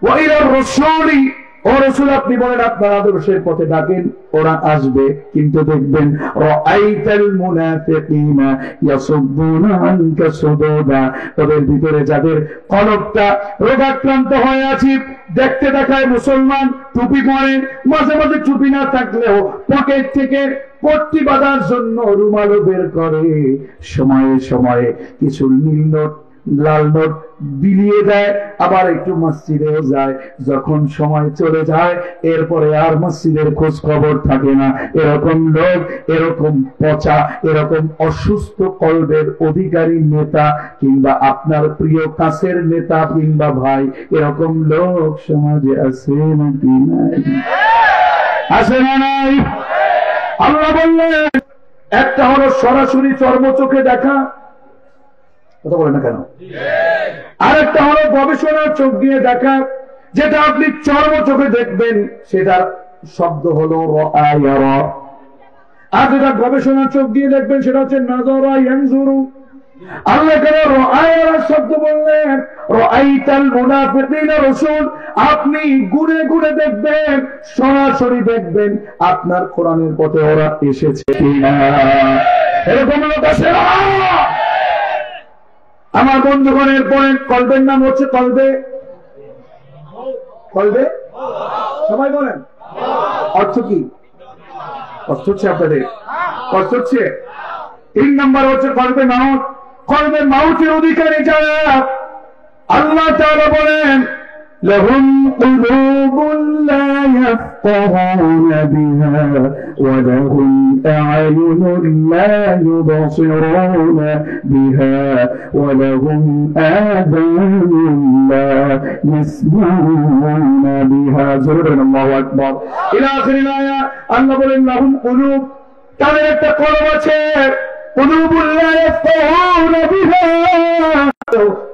ওয়া ইলা রাসূলি, ও রাসূল আপনি বলেন আপনার আদর্শের পথে ডাকেন, ওরা আসবে। কিন্তু দেখবেন রাআইতাল মুনাফিকিনা ইয়াসুদ্দুনা আনকা সুদুদা, ওদের ভিতরে যাদের কলবটা রোগাক্রান্ত হয়ে আছে, দেখতে দেখায় মুসলমান, টুপি পরে, মাঝে মাঝে টুপি না থাকলেও পকেট থেকে পট্টি বাঁধার জন্য রুমালও বের করে, সময়ে সময়ে কিছু নীল নোট লাল নোট বিলিয়ে দেয়, আবার একটু মসজিদেও যায়। যখন সময় চলে যায় এরপরে আর মসজিদের খোঁজ খবর থাকে না। এরকম লোক, এরকম পচা, এরকম অসুস্থ কলবের অধিকারী নেতা কিংবা আপনার প্রিয় কাছের নেতা কিংবা ভাই, এরকম লোক সমাজে আছে নাকি নাই? আছে না নাই? আল্লাহ বললেন একটা হলো সরাসরি চর্মচোখে দেখা, কথা বলে না কেন, আরেকটা হলো গবেষণার চোখ দিয়ে দেখা, যেটা আপনি চর্মচোখে দেখবেন সেটার শব্দ হলো রাআয়া, আর যেটা গবেষণার চোখ দিয়ে দেখবেন সেটা হচ্ছে নাযারা ইয়ানজুরু। আল্লাহ কেন রাআয়া শব্দ বললেন? রাআইতাল মুনাফিকিনা রাসূল, আপনি গুনে গুনে দেখবেন, সরাসরি দেখবেন আপনার কোরআনের পথে ওরা এসেছে কিনা। এরকম লোক আছে না? আমার বন্ধুগণের পয়েন্ট, কলবের নাম হচ্ছে কলবে, কলবে সবাই বলেন অর্থ কি? কষ্ট হচ্ছে আপনাদের? কষ্ট হচ্ছে? 3 নাম্বার হচ্ছে কলবে মাউত। কলবে মাউতের অধিকারী যারা, আল্লাহ তাআলা বলেন লাহুম কুলুবুন লা ইয়াফকাহুনা বিহা ওয়া লাহুম আ'য়ুনুন লা ইউবসিরুনা বিহা ওয়া লাহুম আযানুন লা ইয়াসমাউনা বিহা। আল্লাহু আকবার। ইলা আখিরিল আয়া আল্লাহ বলেন লাহুম কুলুব, তাদের একটা কলব আছে, কুলুবুন লা ইয়াফকাহুনা বিহা,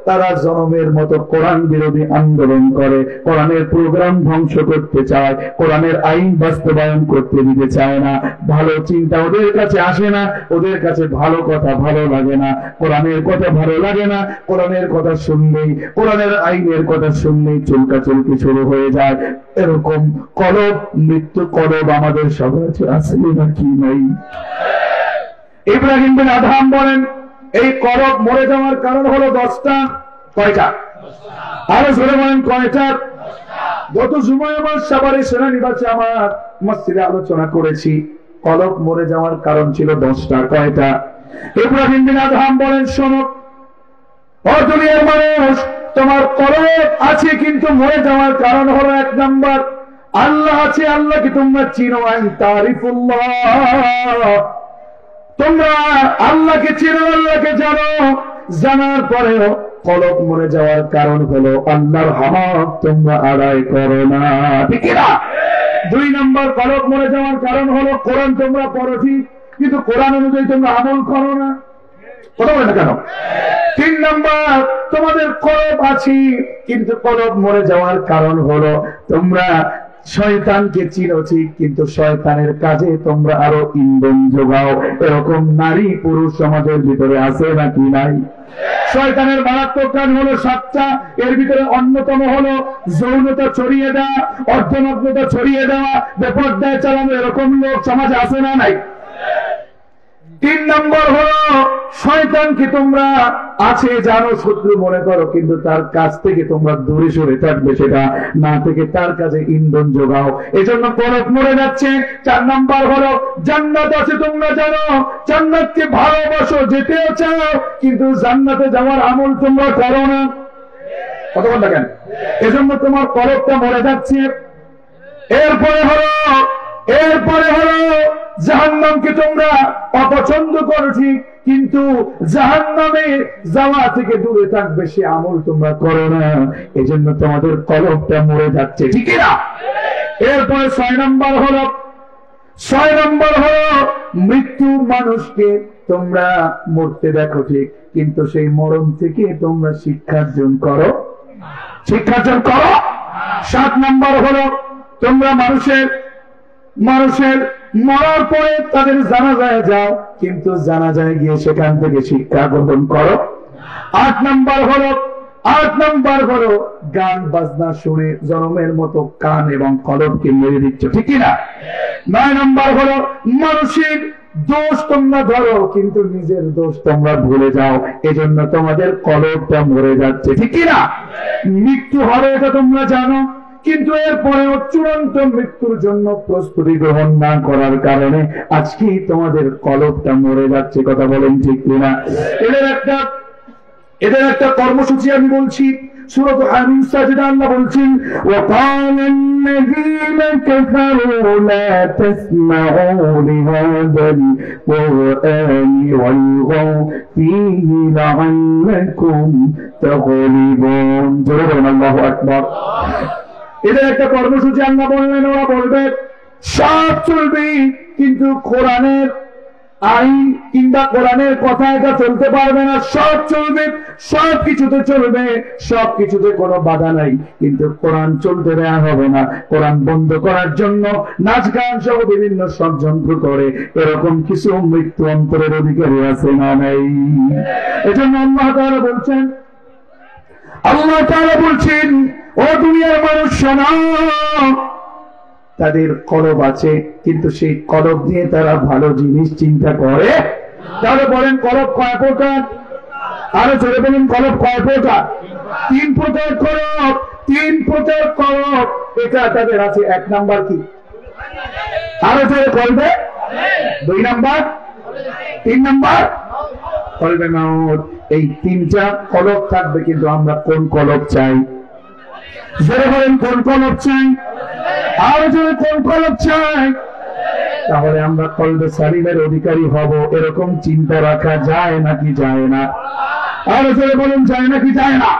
তারা জনমের মতো কোরআন বিরোধী আন্দোলন করে, কোরআনের প্রোগ্রাম ধ্বংস করতে চায়, কোরআনের আইন বাস্তবায়ন করতে দিতে চায় না, ভালো চিন্তা ওদের কাছে আসে না, ওদের কাছে ভালো কথা ভালো লাগে না, কোরআনের কথা ভালো লাগে না, কোরআনের কথা শুনলেই, কোরআনের আইনের কথা শুনলেই চুলকাচুলকি শুরু হয়ে যায়। এরকম কলব, মৃত্যু কলব আমাদের সবার আছে নাকি নাই? ইব্রাহিম বিন আদহাম বলেন এই কলব মরে যাওয়ার কারণ হলো 10টা। কয়টা? আরো জোরে বলেন কয়টা? গত জুমায় আমার সাভারে সেনানিবাসে আমার মসজিদে আলোচনা করেছি, কলব মরে যাওয়ার কারণ ছিল 10টা। কয়টা? ইব্রাহিম বিন আদহাম বলেন শোনো ও দুনিয়ার মানুষ, তোমার কলব আছে কিন্তু মরে যাওয়ার কারণ হলো 1 নাম্বার আল্লাহ আছে, আল্লাহকে তোমরা চিনো, আন তারিফুল্লাহ, তোমরা আল্লাহকে চিনো, আল্লাহকে জানো, জানার পরেও কলব মরে যাওয়ার কারণ হলো আল্লাহর হক তোমরা আদায় করো না, ঠিক না? 2 নম্বর কলব মরে যাওয়ার কারণ হলো কোরআন তোমরা পড়ো ঠিক, কিন্তু কোরআন অনুযায়ী তোমরা আমল করো না, কথা বলে না কেন? 3 নম্বর তোমাদের কলব আছে কিন্তু কলব মরে যাওয়ার কারণ হলো তোমরা শয়তানকে চিনো ঠিক, কিন্তু শয়তানের কাজে তোমরা আরো ইন্ধন যোগাও। এরকম নারী পুরুষ সমাজের ভিতরে আছে নাকি নাই? শয়তানের মারাত্মক কাজ হলো 7টা, এর ভিতরে অন্যতম হলো যৌনতা ছড়িয়ে দেওয়া, অর্ধনগ্নতা ছড়িয়ে দেওয়া, বেপরদায় চালানো, এরকম লোক সমাজে আছে না নাই? 3 নম্বর হলো শয়তানকে তোমরা আছে জানো, শত্রু মনে করো, কিন্তু তার কাছ থেকে তোমরা দূরে সরে থাকবে, সেটা না থেকে তার কাছে ইন্ধন যোগাও, এজন্য কলব মরে যাচ্ছে। 4 নম্বর হলো জান্নাত আছে তোমরা জানো, জান্নাতকে ভালোবাসো, যেতেও চাও, কিন্তু জান্নাতে যাওয়ার আমল তোমরা করো না, কথা বল না কেন? এজন্য তোমার কলবটা মরে যাচ্ছে। এরপরে হলো জাহান্নামকে তোমরা অপছন্দ করো ঠিক, কিন্তু জাহান্নামে যাওয়া থেকে দূরে থাকবে সে আমল তোমরা করো না, এজন্য তোমাদের কলবটা মরে যাচ্ছে, ঠিক না? এরপরে 6 নম্বর হলো মৃত্যু মানুষকে তোমরা মরতে দেখো ঠিক, কিন্তু সেই মরণ থেকে তোমরা শিক্ষার্জন করো। 7 নম্বর হলো তোমরা মানুষের মরার পরে তাদের জানাজায় যাও, কিন্তু জানাজায় গিয়ে সেখান থেকে শিক্ষা গ্রহণ করো। 8 নম্বর হলো গান বাজনা শুনে জনমের মতো কান এবং কলবকে মেরে দিচ্ছ, ঠিক না? 9 নম্বর হলো মানুষের দোষ তোমরা ধরো, কিন্তু নিজের দোষ তোমরা ভুলে যাও, এজন্য তোমাদের কলবটা মরে যাচ্ছে, ঠিক না? মৃত্যু হবে এটা তোমরা জানো, কিন্তু এরপরেও চূড়ান্ত মৃত্যুর জন্য প্রস্তুতি গ্রহণ না করার কারণে আজকেই তোমাদের কলবটা মরে যাচ্ছে, কথা বলেন ঠিক কিনা? এদের একটা কর্মসূচি আমি বলছি, সূরা হামিম সাজদা আল্লাহ বলছেন وقال الذين كفروا لا تسمعوا لهذا القرآن والغوا فيه لعلكم تغلبون। জোরে বলুন আল্লাহু আকবার। এদের একটা কর্মসূচি আল্লাহ বললেন, ওরা বলবে সব চলবে, কিন্তু কোরআনের আইন কিংবা কোরআনের কথা এটা চলতে পারবে না। সব চলবে, সব কিছুতে চলবে, সব কিছুতে কোনো বাধা নাই, কিন্তু কোরআন চলতে দেয়া হবে না। কোরআন বন্ধ করার জন্য নাচ গান সহ বিভিন্ন ষড়যন্ত্র করে, এরকম কিছু মৃত্যু অন্তরের অধিকারী আছে না নাই? এজন্য আল্লাহ তাআলা বলছেন, আল্লাহ তাআলা বলছেন, ও দুনিয়ার মানুষ শোনো, তাদের কলব আছে, কিন্তু সেই কলব দিয়ে তারা ভালো জিনিস চিন্তা করে। তাহলে বলেন কলব কয় প্রকার? আরো জোরে বলুন, কলব কয় প্রকার? 3 প্রকার কলব, 3 প্রকার কলব। এটা তাদের আছে। 1 নাম্বার কি? আরো জোরে বলবে। 2 নাম্বার, 3 নাম্বার কলবে মাউত। এই 3টা কলব থাকবে, কিন্তু আমরা কোন কলব চাই? জোরে বলেন, কোন কলব চাই? আর যদি কোন কলব চাই, তাহলে আমরা কলবে সালিমের অধিকারী হব। এরকম চিন্তা রাখা যায় নাকি যায় না? আর যদি বলুন, যায় নাকি যায় না?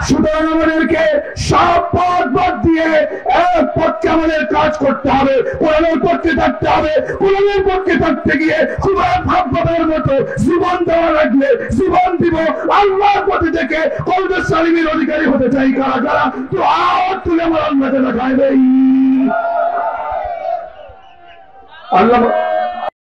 সুতরাং আমাদেরকে সব পথ বাদ দিয়ে এক পথকে আমাদের কাজ করতে হবে। কোরআনের পক্ষে থাকতে হবে। কোরআনের পক্ষে থাকতে গিয়ে খুবই ভাববার মতো জীবন দেওয়া লাগলে জীবন দিব। আল্লাহর পথে থেকে কলবে সালিমের অধিকারী হতে চাই কারা কারা? তো আর তুলে আমার আল্লাহকে দেখাইবে। আল্লাহ